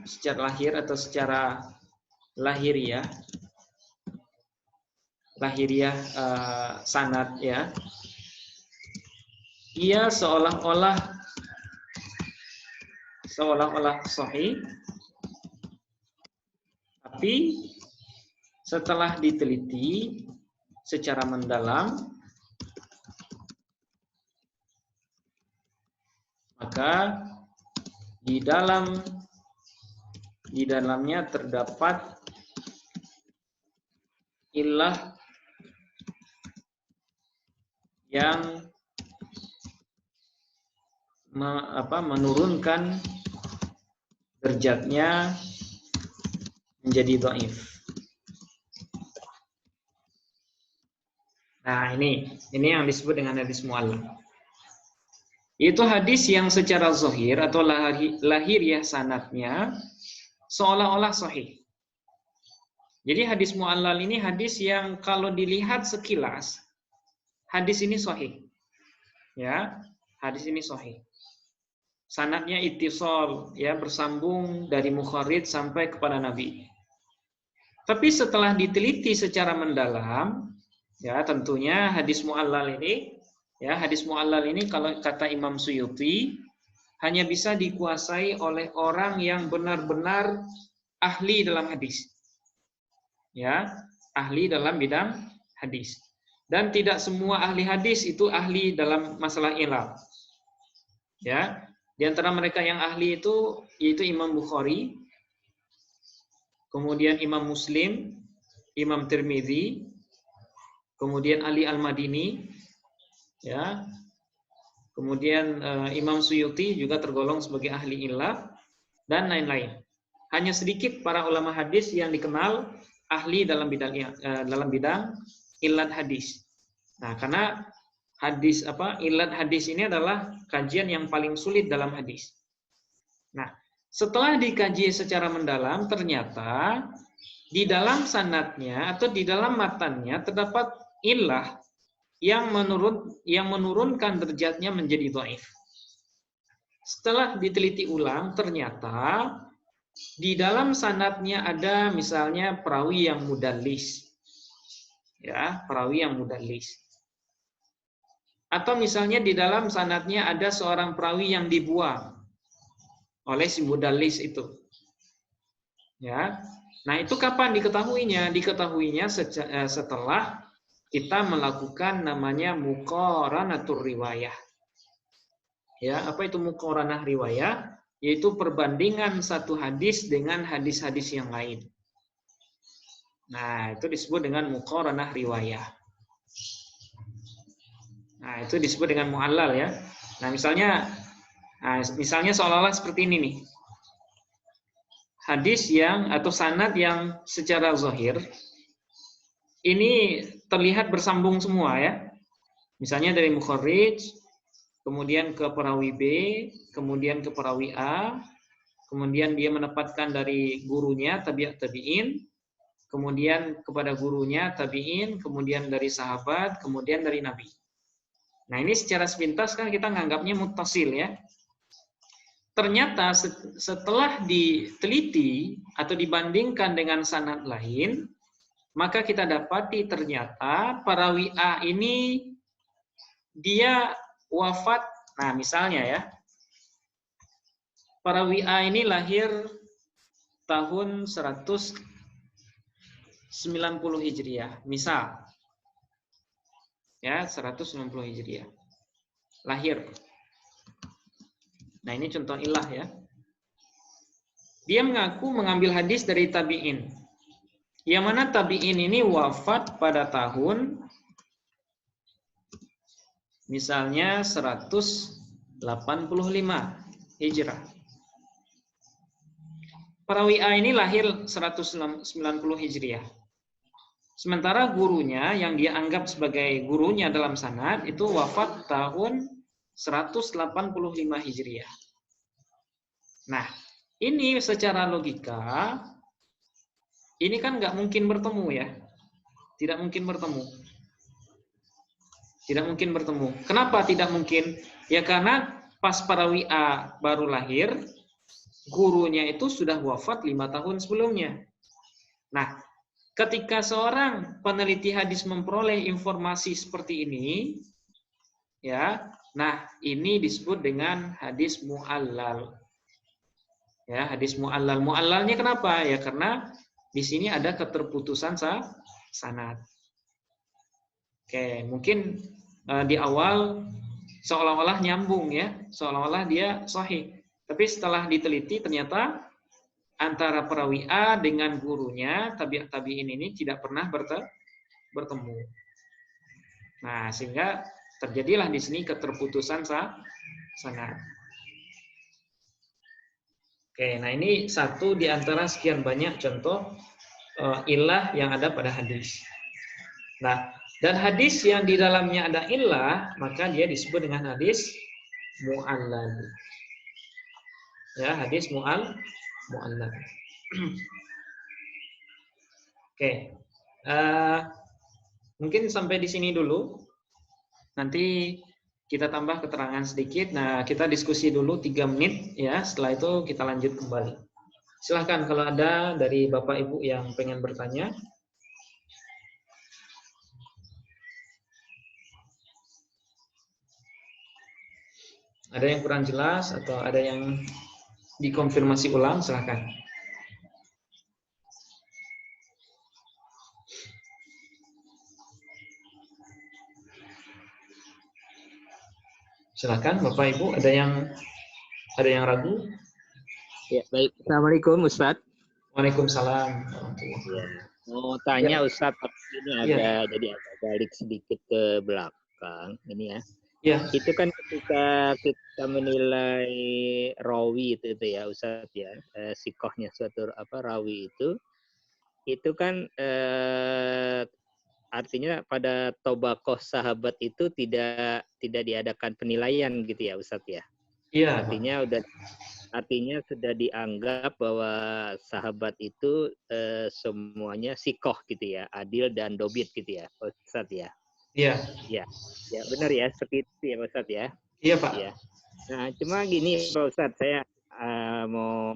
S1: secara lahir atau secara lahiriah sanad ya, ia seolah-olah sahih, tapi setelah diteliti secara mendalam maka di dalamnya terdapat illah yang menurunkan derajatnya menjadi dhaif. Nah, ini yang disebut dengan hadis mu'allal. Itu hadis yang secara zahir atau lahiriah sanadnya seolah-olah sahih. Jadi hadis mu'allal ini hadis yang kalau dilihat sekilas hadis ini sahih. Ya, hadis ini sahih. Sanadnya ittisal, ya, bersambung dari mukharrid sampai kepada Nabi. Tapi setelah diteliti secara mendalam, ya, tentunya hadis mu'allal ini, ya, hadis mu'allal ini kalau kata Imam Suyuti hanya bisa dikuasai oleh orang yang benar-benar ahli dalam hadis. Ya, ahli dalam bidang hadis. Dan tidak semua ahli hadis itu ahli dalam masalah ilal. Ya, di antara mereka yang ahli itu yaitu Imam Bukhari, kemudian Imam Muslim, Imam Tirmidzi, kemudian Ali Al-Madini, ya, kemudian Imam Suyuti juga tergolong sebagai ahli ilal dan lain-lain. Hanya sedikit para ulama hadis yang dikenal ahli dalam bidang illat hadis. Nah, karena illat hadis ini adalah kajian yang paling sulit dalam hadis. Nah, setelah dikaji secara mendalam, ternyata di dalam sanadnya atau di dalam matannya terdapat illah yang menurunkan derajatnya menjadi dhaif. Setelah diteliti ulang, ternyata di dalam sanadnya ada misalnya perawi yang mudallis. Ya, perawi yang mudallis. Atau misalnya di dalam sanadnya ada seorang perawi yang dibuang oleh si mudallis itu. Ya. Nah, itu kapan diketahuinya? Diketahuinya setelah kita melakukan namanya muqaranatur riwayah. Ya, apa itu muqaranah riwayah? Yaitu perbandingan satu hadis dengan hadis-hadis yang lain. Nah, itu disebut dengan muqaranah riwayah. Nah, itu disebut dengan mu'allal ya. Nah, misalnya seolah-olah seperti ini nih. Hadis yang atau sanad yang secara zahir ini terlihat bersambung semua ya. Misalnya dari mukharrij, kemudian ke perawi B, kemudian ke perawi A, kemudian dia mendapatkan dari gurunya tabi'in, kemudian kepada gurunya tabi'in, kemudian dari sahabat, kemudian dari Nabi. Nah, ini secara sepintas kan kita nganggapnya muttasil ya. Ternyata setelah diteliti atau dibandingkan dengan sanad lain, maka kita dapati ternyata perawi A ini dia wafat. Nah, misalnya ya, perawi A ini lahir tahun 190 Hijriah, misal. Ya, 190 Hijriah. Lahir. Nah, ini contoh ilah ya. Dia mengaku mengambil hadis dari tabi'in. Yang mana tabi'in ini wafat pada tahun misalnya 185 Hijrah. Perawi A ini lahir 190 Hijriah. Sementara gurunya yang dia anggap sebagai gurunya dalam sanad itu wafat tahun 185 Hijriah. Nah, ini secara logika ini kan nggak mungkin bertemu ya. Tidak mungkin bertemu. Tidak mungkin bertemu. Kenapa tidak mungkin? Ya karena pas perawi A baru lahir, gurunya itu sudah wafat 5 tahun sebelumnya. Nah, ketika seorang peneliti hadis memperoleh informasi seperti ini, ya, nah ini disebut dengan hadis mu'allal. Ya, hadis mu'allal. Mu'allalnya kenapa? Ya karena di sini ada keterputusan sanad. Oke, mungkin di awal seolah-olah nyambung ya, seolah-olah dia sahih. Tapi setelah diteliti ternyata antara perawi A dengan gurunya tabi'in ini tidak pernah bertemu. Nah, sehingga terjadilah di sini keterputusan sanad. Oke, nah ini satu di antara sekian banyak contoh illah yang ada pada hadis. Nah, dan hadis yang di dalamnya ada illah, maka dia disebut dengan hadis mu'allal. Ya, hadis mu'allal. Oke. Mungkin sampai di sini dulu. Nanti kita tambah keterangan sedikit. Nah, kita diskusi dulu 3 menit ya. Setelah itu kita lanjut kembali. Silahkan kalau ada dari Bapak Ibu yang pengen bertanya. Ada yang kurang jelas atau ada yang dikonfirmasi ulang, silahkan. Silahkan Bapak Ibu, ada yang ragu?
S4: Ya, baik. Assalamualaikum Ustadz.
S1: Waalaikumsalam.
S4: Ya. Mau tanya Ustadz, ini
S1: Ya.
S4: jadi agak balik sedikit ke belakang ini ya.
S1: Ya.
S4: Itu kan ketika kita menilai rawi itu ya Ustadz ya, sikohnya suatu rawi itu kan artinya pada tobakoh sahabat itu tidak diadakan penilaian gitu ya Ustadz ya.
S1: Iya.
S4: Artinya sudah dianggap bahwa sahabat itu semuanya sikoh gitu ya, adil dan dobit gitu ya, Pak Ustadz ya.
S1: Iya.
S4: Ya benar ya, seperti itu ya Pak Ustadz ya.
S1: Iya Pak.
S4: Ya. Nah cuma gini Pak Ustadz, saya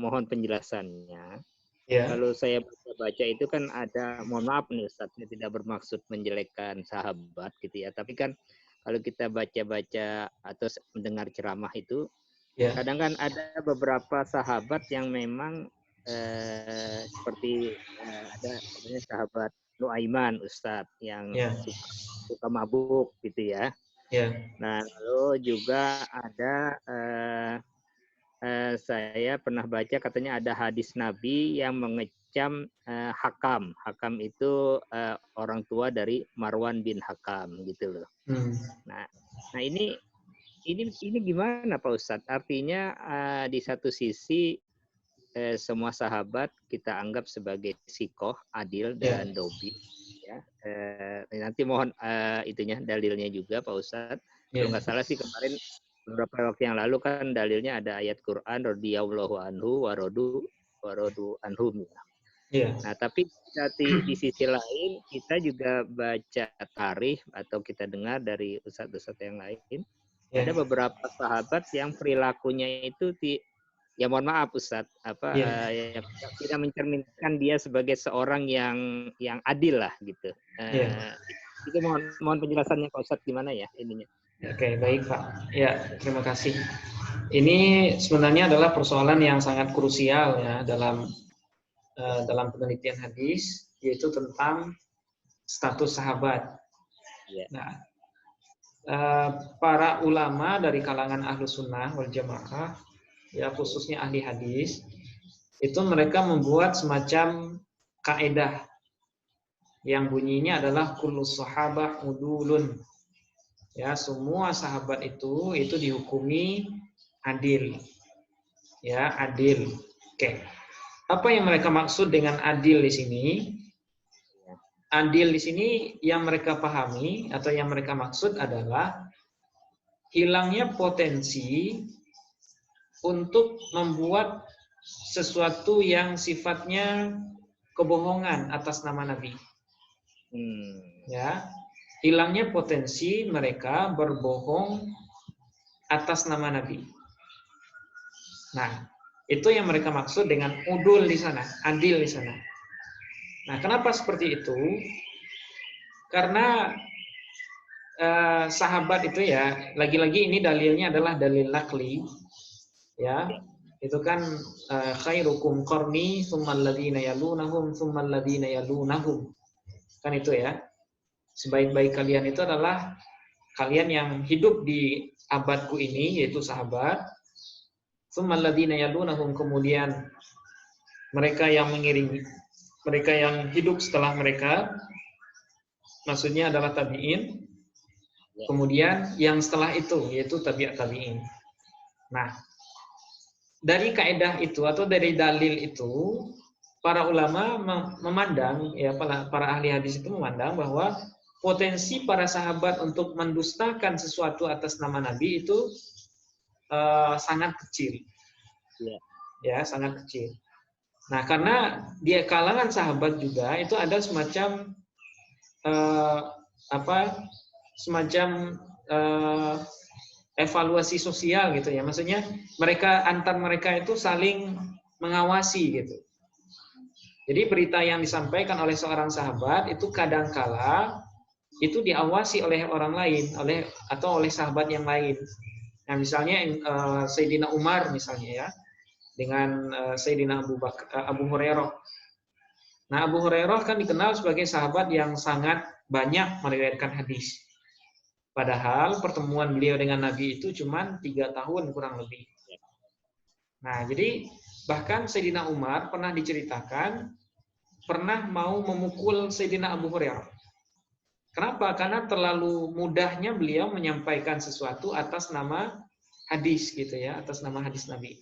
S4: mohon penjelasannya. Ya. Kalau saya baca itu kan ada, mohon maaf nih Ustadz, saya tidak bermaksud menjelekkan sahabat gitu ya, tapi kan kalau kita baca-baca atau mendengar ceramah itu, kadang kan ada beberapa sahabat yang memang seperti ada sahabat Nuaiman Ustadz yang suka mabuk gitu ya. Nah lalu juga ada saya pernah baca katanya ada hadis Nabi yang mengecam Hakam. Hakam itu orang tua dari Marwan bin Hakam gitu loh. Nah ini gimana Pak Ustadz? Artinya di satu sisi semua sahabat kita anggap sebagai sikoh, adil dan dobi. Ya. Nanti mohon itunya dalilnya juga Pak Ustadz. Kalau nggak salah sih kemarin beberapa waktu yang lalu kan dalilnya ada ayat Quran radhiyallahu anhu warodu anhum. Nah tapi di sisi lain kita juga baca tarikh atau kita dengar dari ustadz-ustadz yang lain. Ada beberapa sahabat yang perilakunya itu ya mohon maaf Ustadz, tidak mencerminkan dia sebagai seorang yang adil lah gitu. Itu mohon penjelasannya Pak Ustadz gimana ya ininya.
S1: Oke, baik Pak. Ya, terima kasih. Ini sebenarnya adalah persoalan yang sangat krusial ya dalam penelitian hadis, yaitu tentang status sahabat. Nah, para ulama dari kalangan Ahlus Sunnah wal Jamaah, ya khususnya ahli hadis, itu mereka membuat semacam kaidah yang bunyinya adalah kullu sahabah udulun. Ya, semua sahabat itu dihukumi adil. Ya, adil. Oke. Apa yang mereka maksud dengan adil di sini? Adil di sini yang mereka pahami atau yang mereka maksud adalah hilangnya potensi untuk membuat sesuatu yang sifatnya kebohongan atas nama Nabi. Ya, hilangnya potensi mereka berbohong atas nama Nabi. Nah, itu yang mereka maksud dengan udul di sana, adil di sana. Nah, kenapa seperti itu? Karena sahabat itu ya, lagi-lagi ini dalilnya adalah dalil nakli, ya, itu kan khairukum qarni tsummal ladzina yalunahum tsummal ladzina yalunahum, kan itu ya, sebaik-baik kalian itu adalah kalian yang hidup di abadku ini, yaitu sahabat, tsummal ladzina yalunahum, kemudian mereka yang mengiringi, mereka yang hidup setelah mereka, maksudnya adalah tabi'in. Kemudian yang setelah itu yaitu tabi'at tabi'in. Nah, dari kaidah itu atau dari dalil itu, para ulama memandang, ya, para ahli hadis itu memandang bahwa potensi para sahabat untuk mendustakan sesuatu atas nama Nabi itu sangat kecil. Ya, sangat kecil. Nah, karena di kalangan sahabat juga itu ada semacam semacam evaluasi sosial gitu ya. Maksudnya mereka antar mereka itu saling mengawasi gitu. Jadi berita yang disampaikan oleh seorang sahabat itu kadangkala itu diawasi oleh orang lain, atau oleh sahabat yang lain. Nah, misalnya Sayyidina Umar misalnya ya, dengan Sayyidina Abu Hurairah. Nah, Abu Hurairah kan dikenal sebagai sahabat yang sangat banyak meriwayatkan hadis. Padahal pertemuan beliau dengan Nabi itu cuma 3 tahun kurang lebih. Nah, jadi bahkan Sayyidina Umar pernah diceritakan pernah mau memukul Sayyidina Abu Hurairah. Kenapa? Karena terlalu mudahnya beliau menyampaikan sesuatu atas nama hadis gitu ya, atas nama hadis Nabi.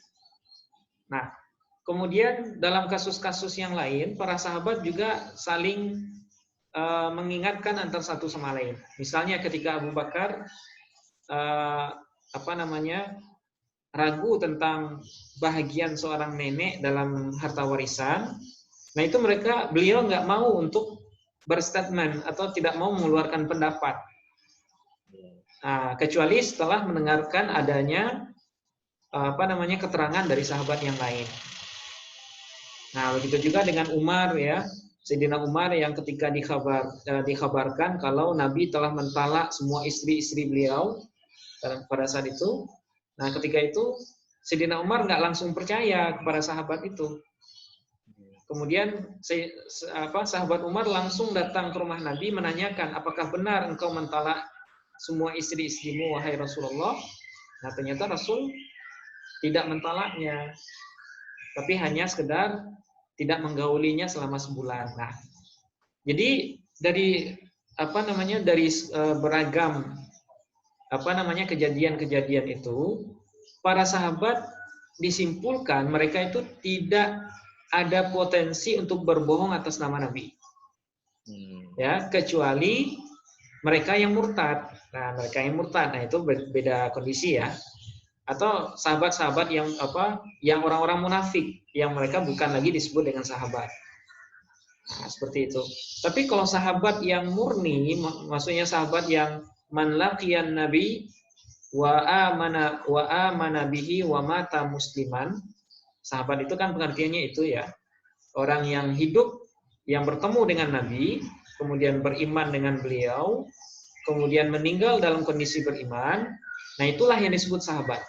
S1: Nah, kemudian dalam kasus-kasus yang lain, para sahabat juga saling mengingatkan antar satu sama lain. Misalnya ketika Abu Bakar ragu tentang bahagian seorang nenek dalam harta warisan, nah itu beliau nggak mau untuk berstatement atau tidak mau mengeluarkan pendapat. Nah, kecuali setelah mendengarkan adanya keterangan dari sahabat yang lain. Nah, begitu juga dengan Umar ya. Sayyidina Umar yang ketika dikabarkan kalau Nabi telah mentalak semua istri-istri beliau pada saat itu. Nah, ketika itu Sayyidina Umar nggak langsung percaya kepada sahabat itu. Kemudian sahabat Umar langsung datang ke rumah Nabi menanyakan, apakah benar engkau mentalak semua istri-istrimu wahai Rasulullah? Nah, ternyata Rasul tidak mentalaknya, tapi hanya sekedar tidak menggaulinya selama sebulan. Nah, jadi dari beragam kejadian-kejadian itu, para sahabat disimpulkan mereka itu tidak ada potensi untuk berbohong atas nama Nabi. Ya, kecuali mereka yang murtad. Nah, mereka yang murtad, nah itu beda kondisi ya. Atau sahabat-sahabat yang orang-orang munafik yang mereka bukan lagi disebut dengan sahabat. Nah, seperti itu. Tapi kalau sahabat yang murni, maksudnya sahabat yang man laqiyan nabi wa amana bihi wa mata musliman. Sahabat itu kan pengertiannya itu ya. Orang yang hidup yang bertemu dengan Nabi, kemudian beriman dengan beliau, kemudian meninggal dalam kondisi beriman. Nah, itulah yang disebut sahabat.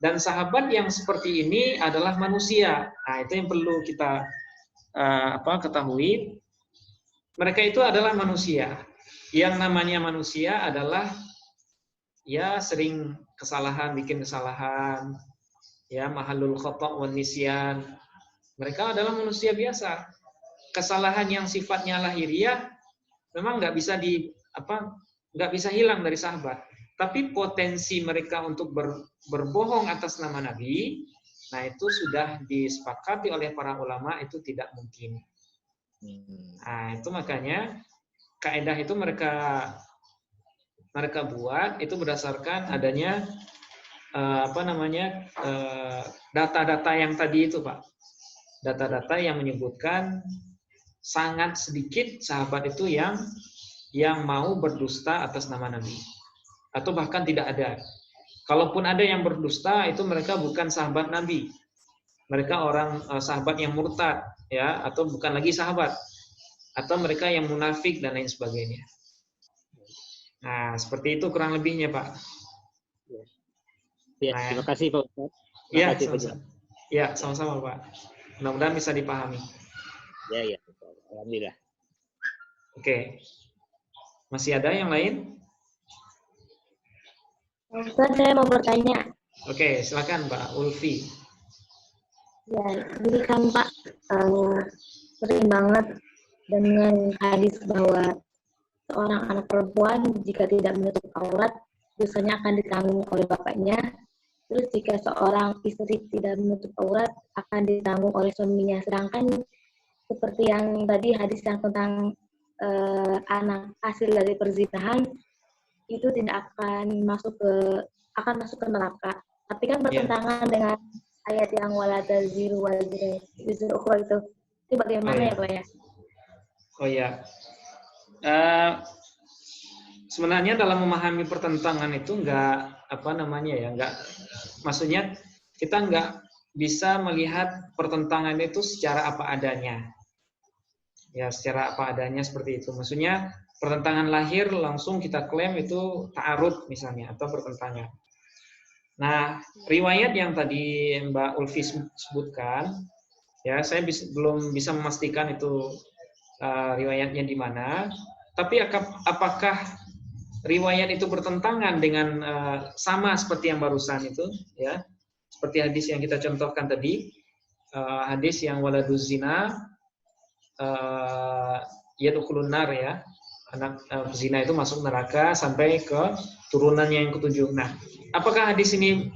S1: Dan sahabat yang seperti ini adalah manusia. Nah, itu yang perlu kita ketahui. Mereka itu adalah manusia. Yang namanya manusia adalah ya sering bikin kesalahan, ya mahallul khata' wan nisyan. Mereka adalah manusia biasa. Kesalahan yang sifatnya lahiriah memang nggak bisa hilang dari sahabat. Tapi potensi mereka untuk berbohong atas nama Nabi, nah itu sudah disepakati oleh para ulama itu tidak mungkin. Nah, itu makanya kaidah itu mereka buat itu berdasarkan adanya data-data yang tadi itu, Pak. data-data yang menyebutkan sangat sedikit sahabat itu yang mau berdusta atas nama Nabi, atau bahkan tidak ada. Kalaupun ada yang berdusta, itu mereka bukan sahabat Nabi, mereka orang sahabat yang murtad, ya, atau bukan lagi sahabat, atau mereka yang munafik dan lain sebagainya. Nah, seperti itu kurang lebihnya, Pak.
S4: Ya,
S1: Nah,
S4: terima kasih Pak Ustaz.
S1: Iya, sama-sama. Ya, sama-sama, Pak. Mudah-mudahan bisa dipahami.
S4: Ya, alhamdulillah.
S1: Oke. Masih ada yang lain?
S3: Ustaz, saya mau bertanya.
S1: Oke, silakan Pak Ulfi.
S3: Ya, jadi kan Pak, sering banget dengan hadis bahwa seorang anak perempuan jika tidak menutup aurat, dosanya akan ditanggung oleh bapaknya. Terus jika seorang istri tidak menutup aurat, akan ditanggung oleh suaminya. Sedangkan seperti yang tadi hadis yang tentang anak hasil dari perzinahan, itu tidak akan masuk ke neraka. Tapi kan bertentangan dengan ayat yang wala taziru wazru ukhra itu. Itu bagaimana ya Pak ya?
S1: Oh ya. Sebenarnya dalam memahami pertentangan itu maksudnya kita nggak bisa melihat pertentangan itu secara apa adanya. Ya, secara apa adanya seperti itu. Maksudnya pertentangan lahir langsung kita klaim itu ta'arud misalnya atau pertentangan. Nah, riwayat yang tadi Mbak Ulfi sebutkan, ya saya belum bisa memastikan itu riwayatnya di mana. Tapi apakah riwayat itu bertentangan dengan sama seperti yang barusan itu, ya? Seperti hadis yang kita contohkan tadi, hadis yang waladuz zina yadkhulun nar, ya. Anak zina itu masuk neraka sampai ke turunannya yang ketujuh. Nah, apakah hadis ini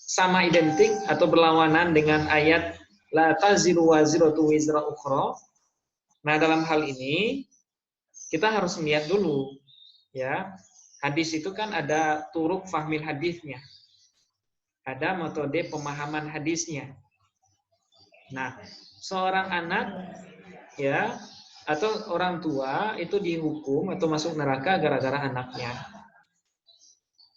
S1: sama identik atau berlawanan dengan ayat la taziru waziratu wizra ukhra? Nah, dalam hal ini kita harus melihat dulu, ya. Hadis itu kan ada turuk fahmil hadisnya. Ada metode pemahaman hadisnya. Nah, seorang anak, ya, atau orang tua itu dihukum atau masuk neraka gara-gara anaknya.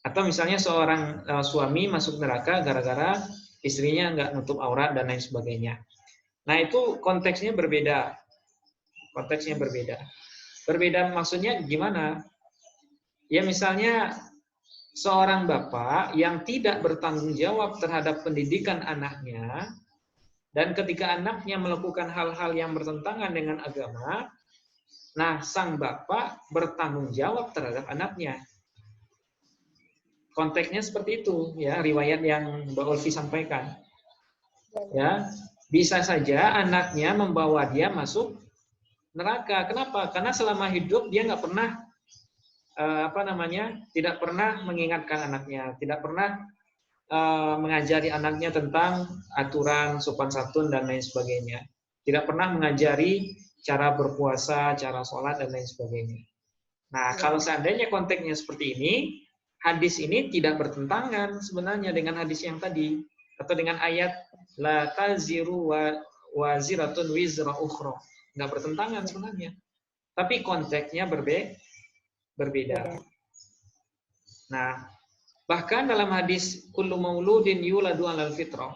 S1: Atau misalnya seorang suami masuk neraka gara-gara istrinya nggak nutup aurat dan lain sebagainya. Nah, itu konteksnya berbeda. Konteksnya berbeda. Berbeda maksudnya gimana? Ya, misalnya seorang bapak yang tidak bertanggung jawab terhadap pendidikan anaknya, dan ketika anaknya melakukan hal-hal yang bertentangan dengan agama, nah sang bapak bertanggung jawab terhadap anaknya. Konteksnya seperti itu, ya, riwayat yang Mbak Ulfi sampaikan. Ya, bisa saja anaknya membawa dia masuk neraka. Kenapa? Karena selama hidup dia nggak pernah tidak pernah mengingatkan anaknya, tidak pernah mengajari anaknya tentang aturan sopan santun dan lain sebagainya. Tidak pernah mengajari cara berpuasa, cara sholat dan lain sebagainya. Nah, kalau seandainya konteksnya seperti ini, hadis ini tidak bertentangan sebenarnya dengan hadis yang tadi atau dengan ayat la taziru waziratun wizra ukhra. Nggak bertentangan sebenarnya. Tapi konteksnya berbeda. Nah, bahkan dalam hadis kullu mauludin yuladu 'alal fitrah,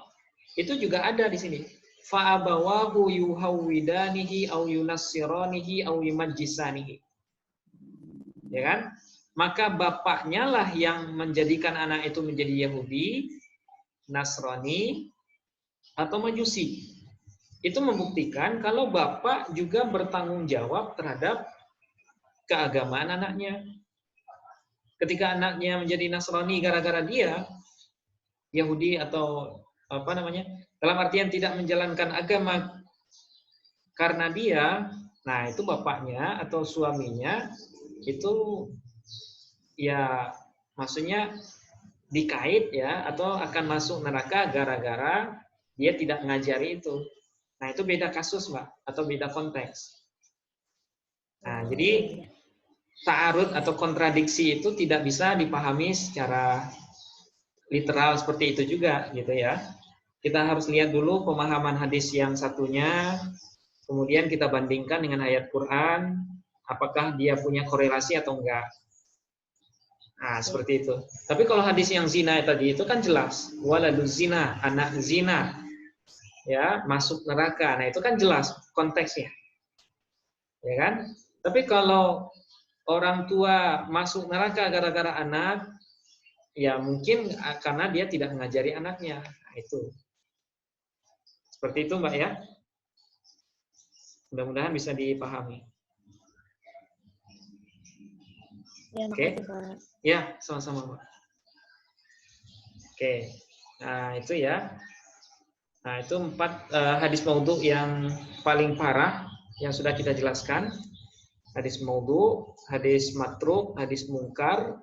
S1: itu juga ada di sini. Fa abawahu yuhawwidanihi aw yunassiranihi aw yumajjisanihi. Ya kan? Maka bapaknya lah yang menjadikan anak itu menjadi Yahudi, Nasrani, atau Majusi. Itu membuktikan kalau bapak juga bertanggung jawab terhadap keagamaan anaknya. Ketika anaknya menjadi Nasrani gara-gara dia Yahudi atau dalam artian tidak menjalankan agama karena dia, nah itu bapaknya atau suaminya itu ya maksudnya dikait, ya, atau akan masuk neraka gara-gara dia tidak mengajari itu. Nah, itu beda kasus, Mbak, atau beda konteks. Nah, jadi ta'arud atau kontradiksi itu tidak bisa dipahami secara literal seperti itu juga, gitu ya. kita harus lihat dulu pemahaman hadis yang satunya, kemudian kita bandingkan dengan ayat Quran, apakah dia punya korelasi atau enggak. Nah, seperti itu. Tapi kalau hadis yang zina tadi itu kan jelas, waladuz zina, anak zina, ya, masuk neraka. Nah, itu kan jelas konteksnya. Ya kan? Tapi kalau orang tua masuk neraka gara-gara anak, ya mungkin karena dia tidak mengajari anaknya. Nah, itu. Seperti itu, Mbak ya. Mudah-mudahan bisa dipahami.
S3: Ya,
S1: Oke.
S3: Pak.
S1: Ya, sama-sama, Mbak. Oke. Nah, itu ya. Nah, itu 4 hadis maudhu yang paling parah yang sudah kita jelaskan. Hadis maudhu, hadis matruk, hadis mungkar,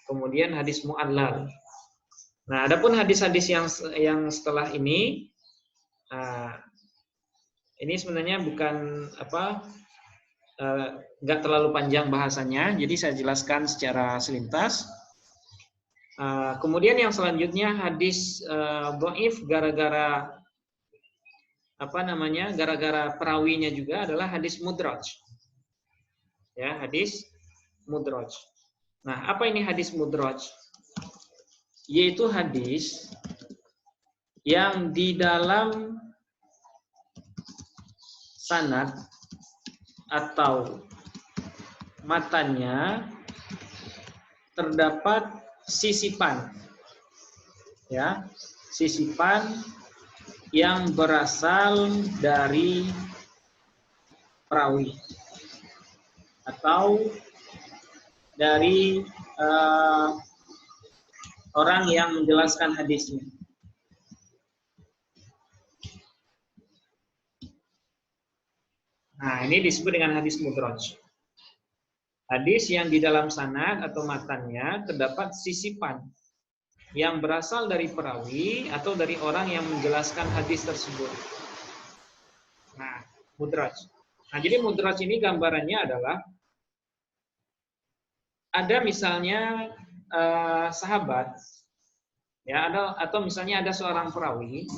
S1: kemudian hadis mu'allal. Nah, adapun hadis-hadis yang setelah ini, ini sebenarnya bukan nggak terlalu panjang bahasanya, jadi saya jelaskan secara selintas. Kemudian yang selanjutnya hadis dhaif gara-gara gara-gara perawinya juga adalah hadis mudraj. Ya, hadis mudraj. Nah, apa ini hadis mudraj? Yaitu hadis yang di dalam sanad atau matanya terdapat sisipan, ya, sisipan yang berasal dari perawi atau dari orang yang menjelaskan hadisnya. Nah, ini disebut dengan hadis mudraj. Hadis yang di dalam sanad atau matannya terdapat sisipan yang berasal dari perawi atau dari orang yang menjelaskan hadis tersebut. Nah, mudraj. Nah, jadi mudraj ini gambarannya adalah ada misalnya sahabat, ya, atau misalnya ada seorang perawi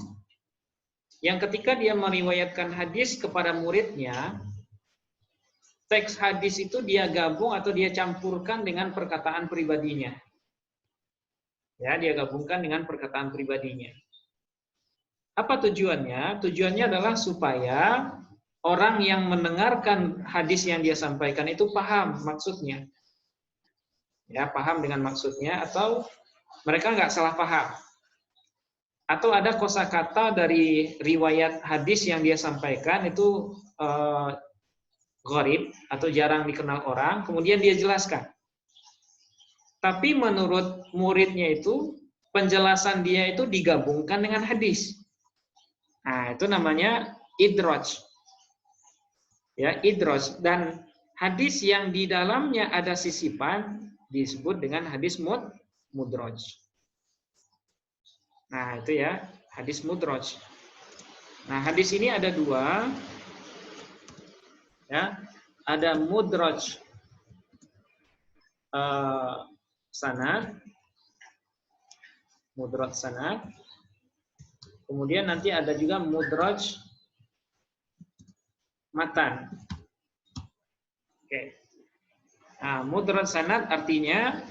S1: yang ketika dia meriwayatkan hadis kepada muridnya, teks hadis itu dia gabung atau dia campurkan dengan perkataan pribadinya. Ya, dia gabungkan dengan perkataan pribadinya. Apa tujuannya? Tujuannya adalah supaya orang yang mendengarkan hadis yang dia sampaikan itu paham maksudnya. Ya, paham dengan maksudnya atau mereka nggak salah paham. Atau ada kosakata dari riwayat hadis yang dia sampaikan itu gharib atau jarang dikenal orang, kemudian dia jelaskan. Tapi menurut muridnya itu, penjelasan dia itu digabungkan dengan hadis. Nah, itu namanya idraj. Ya, idraj. Dan hadis yang di dalamnya ada sisipan disebut dengan hadis mudraj. Nah, itu ya, hadis mudraj. Nah, hadis ini ada 2. Ya, ada mudraj sanad, mudraj sanad. Kemudian nanti ada juga mudraj matan. Oke. Nah, mudraj sanad artinya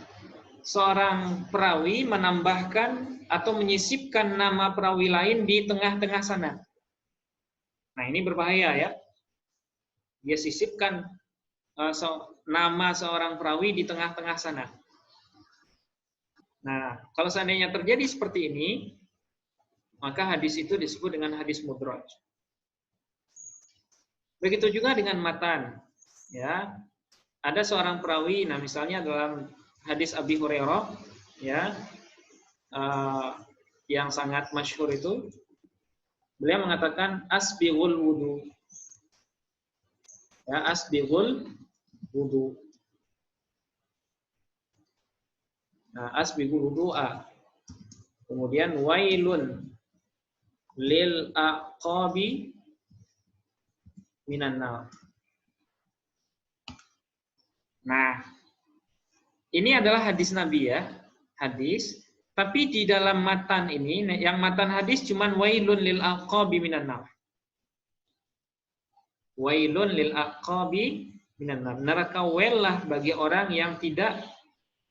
S1: seorang perawi menambahkan atau menyisipkan nama perawi lain di tengah-tengah sanad. Nah, ini berbahaya ya. Dia sisipkan nama seorang perawi di tengah-tengah sanad. Nah, kalau seandainya terjadi seperti ini, maka hadis itu disebut dengan hadis mudraj. Begitu juga dengan matan. Ya, ada seorang perawi, nah misalnya dalam hadis Abi Hurairah, ya, yang sangat masyhur itu, beliau mengatakan asbighul wudu. Ya, asbighul wudu. Nah, asbighul wudu'a. Kemudian wailun lil aqabi minan nar. Nah, ini adalah hadis Nabi ya, hadis Tapi di dalam matan ini, yang matan hadis cuman wailun lil aqabi minan nar. Wailun lil aqabi minan nar. Neraka welah bagi orang yang tidak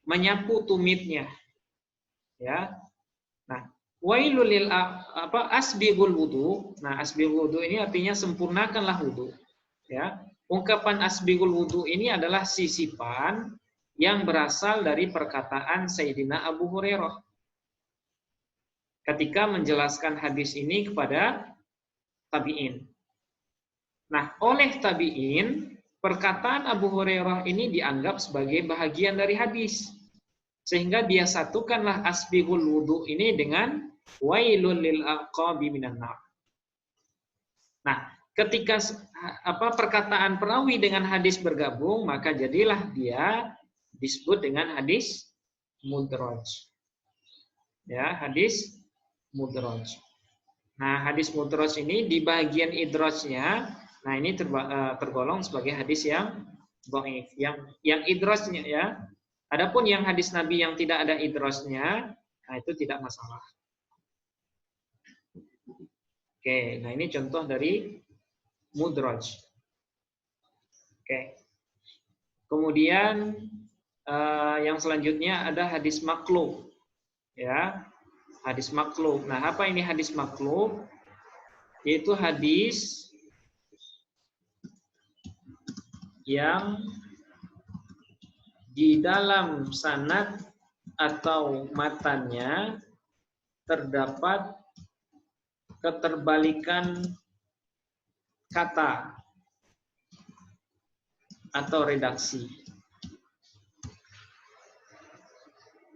S1: menyapu tumitnya. Ya. Nah, wailul lil asbighul wudu. Nah, asbighul wudu ini artinya sempurnakanlah wudu. Ya. Ungkapan asbighul wudu ini adalah sisipan yang berasal dari perkataan Sayyidina Abu Hurairah ketika menjelaskan hadis ini kepada tabi'in. Nah, oleh tabi'in, perkataan Abu Hurairah ini dianggap sebagai bahagian dari hadis. Sehingga dia satukanlah asbighul wudu ini dengan wailul lil aqabi minan nar. Nah, ketika perkataan perawi dengan hadis bergabung, maka jadilah dia disebut dengan hadis mudraj. Ya, hadis mudraj. Nah, hadis mudraj ini di bagian idrajnya, nah ini tergolong sebagai hadis yang dhaif, yang idrajnya ya. Adapun yang hadis Nabi yang tidak ada idrajnya, nah itu tidak masalah. Oke, nah ini contoh dari mudraj. Oke. Kemudian yang selanjutnya ada hadis maklub. Ya. Hadis maklub. Nah, apa ini hadis maklub? Yaitu hadis yang di dalam sanad atau matannya terdapat keterbalikan kata atau redaksi.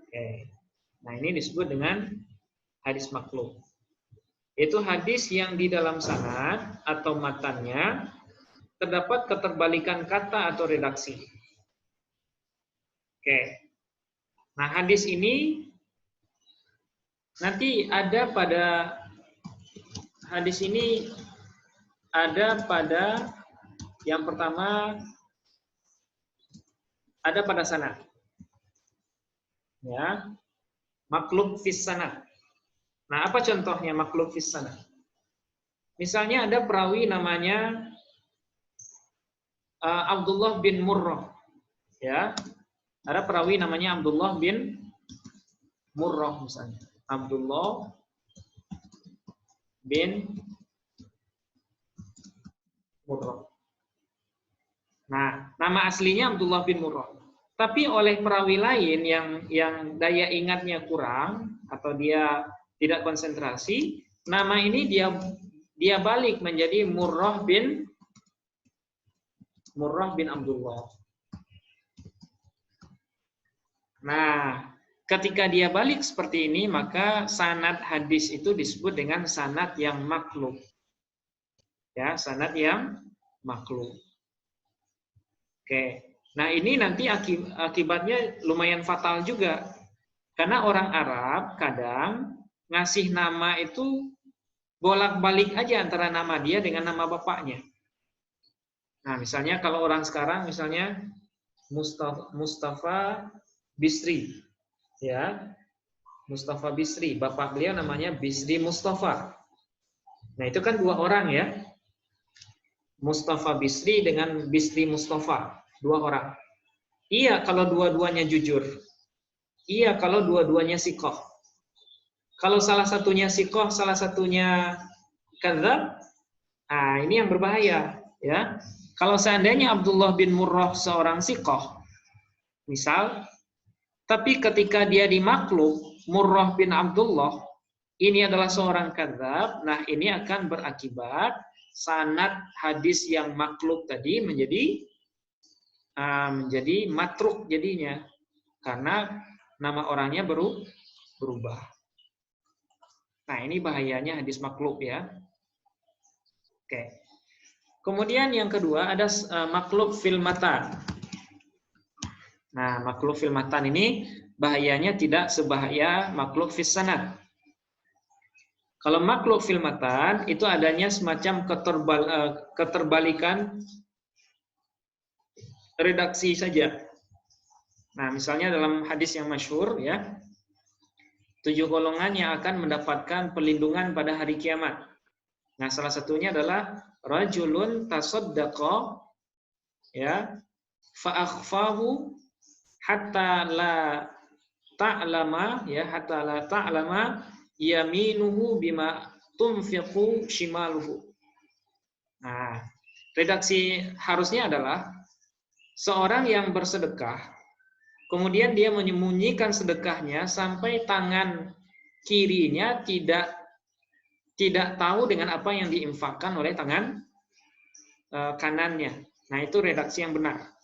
S1: Oke. Nah, ini disebut dengan hadis maklub. Itu hadis yang di dalam sanad atau matannya terdapat keterbalikan kata atau redaksi. Oke. Nah, hadis ini nanti ada pada hadis ini ada pada yang pertama ada pada sanad. Ya. Maklub fis sanad. Nah, apa contohnya maklub fis sanad? Misalnya ada perawi namanya Abdullah bin Murrah. Ya. Ada perawi namanya Abdullah bin Murrah misalnya. Abdullah bin Murrah. Nah, nama aslinya Abdullah bin Murrah. Tapi oleh perawi lain yang daya ingatnya kurang atau dia tidak konsentrasi, nama ini dia balik menjadi Murrah bin Abdullah. Nah, ketika dia balik seperti ini, maka sanad hadis itu disebut dengan sanad yang maklub. Ya, sanad yang maklub. Oke. Nah, ini nanti akibatnya lumayan fatal juga. Karena orang Arab kadang ngasih nama itu bolak-balik aja antara nama dia dengan nama bapaknya. Nah, misalnya kalau orang sekarang misalnya Mustafa Bisri. Ya. Mustafa Bisri, bapak beliau namanya Bisri Mustafa. Nah, itu kan dua orang ya. Mustafa Bisri dengan Bisri Mustafa. Dua orang. Iya kalau dua-duanya jujur. Iya kalau dua-duanya sikoh. Kalau salah satunya sikoh, salah satunya kadzab, nah ini yang berbahaya. Ya. Kalau seandainya Abdullah bin Murrah seorang sikoh, misal, tapi ketika dia dimaklub, Murrah bin Abdullah, ini adalah seorang kadzab, nah ini akan berakibat sanad hadis yang maklub tadi menjadi matruk jadinya karena nama orangnya berubah. Nah, ini bahayanya hadis maklub ya. Oke. Kemudian yang kedua ada maklub fil matan. Nah, maklub fil matan ini bahayanya tidak sebahaya maklub fis sanad. Kalau maklub fil matan itu adanya semacam keterbalikan redaksi saja. Nah, misalnya dalam hadis yang masyhur ya, 7 golongan yang akan mendapatkan perlindungan pada hari kiamat. Nah, salah satunya adalah rajulun tasaddaqa ya fa akhfahu hatta la ta'lama ya hatta la ta'lama yaminuhu bima tunfiqu shimaluhu. Nah, redaksi harusnya adalah seorang yang bersedekah kemudian dia menyembunyikan sedekahnya sampai tangan kirinya tidak tahu dengan apa yang diinfakkan oleh tangan kanannya. Nah, itu redaksi yang benar.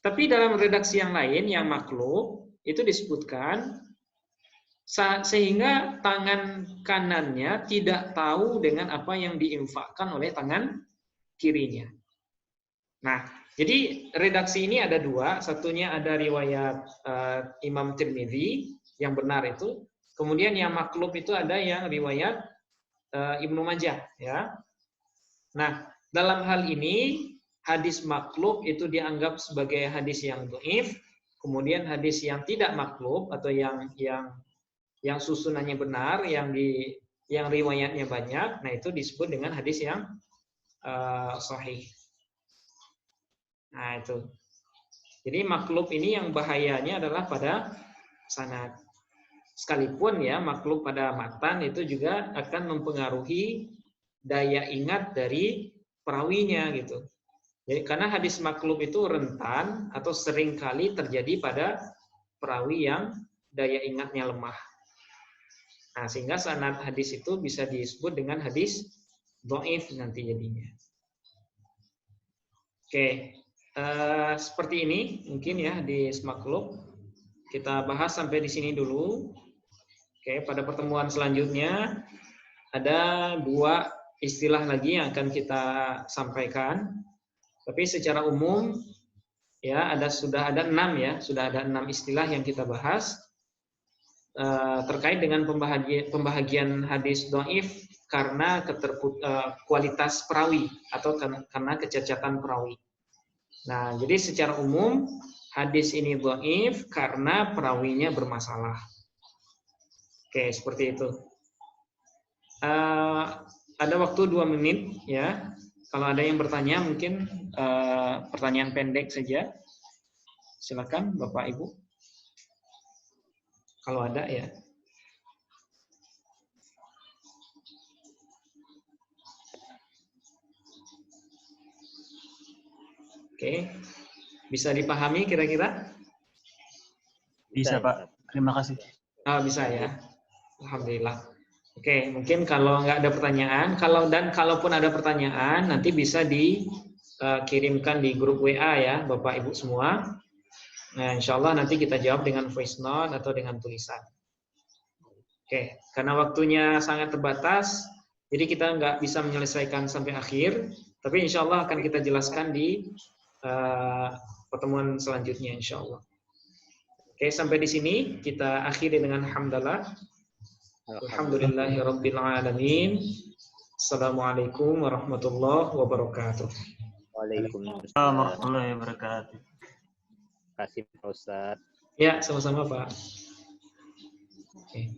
S1: Tapi dalam redaksi yang lain, yang maklub, itu disebutkan sehingga tangan kanannya tidak tahu dengan apa yang diinfakkan oleh tangan kirinya. Nah, jadi redaksi ini ada dua. Satunya ada riwayat Imam Tirmidzi yang benar itu. Kemudian yang maklub itu ada yang riwayat Ibnu Majah. Ya. Nah, dalam hal ini hadis maklub itu dianggap sebagai hadis yang dhaif. Kemudian hadis yang tidak maklub atau yang susunannya benar, yang riwayatnya banyak, nah itu disebut dengan hadis yang sahih. Nah itu. Jadi maklub ini yang bahayanya adalah pada sanad. Sekalipun ya maklub pada matan itu juga akan mempengaruhi daya ingat dari perawinya gitu. Jadi karena hadis maklub itu rentan atau seringkali terjadi pada perawi yang daya ingatnya lemah. Nah, sehingga sanad hadis itu bisa disebut dengan hadis dhaif nanti jadinya. Oke, seperti ini mungkin ya hadis maklub. Kita bahas sampai di sini dulu. Oke, pada pertemuan selanjutnya ada 2 istilah lagi yang akan kita sampaikan. Tapi secara umum ya sudah ada 6 ya, sudah ada 6 istilah yang kita bahas terkait dengan pembahagian hadis dhaif karena kualitas perawi atau karena kecacatan perawi. Nah, jadi secara umum hadis ini dhaif karena perawinya bermasalah. Oke, seperti itu. Ada waktu 2 menit ya. Kalau ada yang bertanya mungkin pertanyaan pendek saja. Silakan Bapak Ibu. Kalau ada ya. Oke. Bisa dipahami kira-kira?
S2: Bisa, Pak. Terima kasih.
S1: Oh, bisa ya. Alhamdulillah. Oke, mungkin kalau nggak ada pertanyaan, kalaupun ada pertanyaan, nanti bisa dikirimkan di grup WA ya, Bapak Ibu semua. Nah, insya Allah nanti kita jawab dengan voice note atau dengan tulisan. Oke, karena waktunya sangat terbatas, jadi kita nggak bisa menyelesaikan sampai akhir, tapi insya Allah akan kita jelaskan di pertemuan selanjutnya, insya Allah. Oke, sampai di sini kita akhiri dengan hamdalah. Alhamdulillahirabbil alamin. Assalamualaikum warahmatullahi wabarakatuh.
S4: Waalaikumsalam
S2: warahmatullahi wabarakatuh.
S4: Terima kasih Pak Ustadz.
S1: Ya, sama-sama Pak. Oke.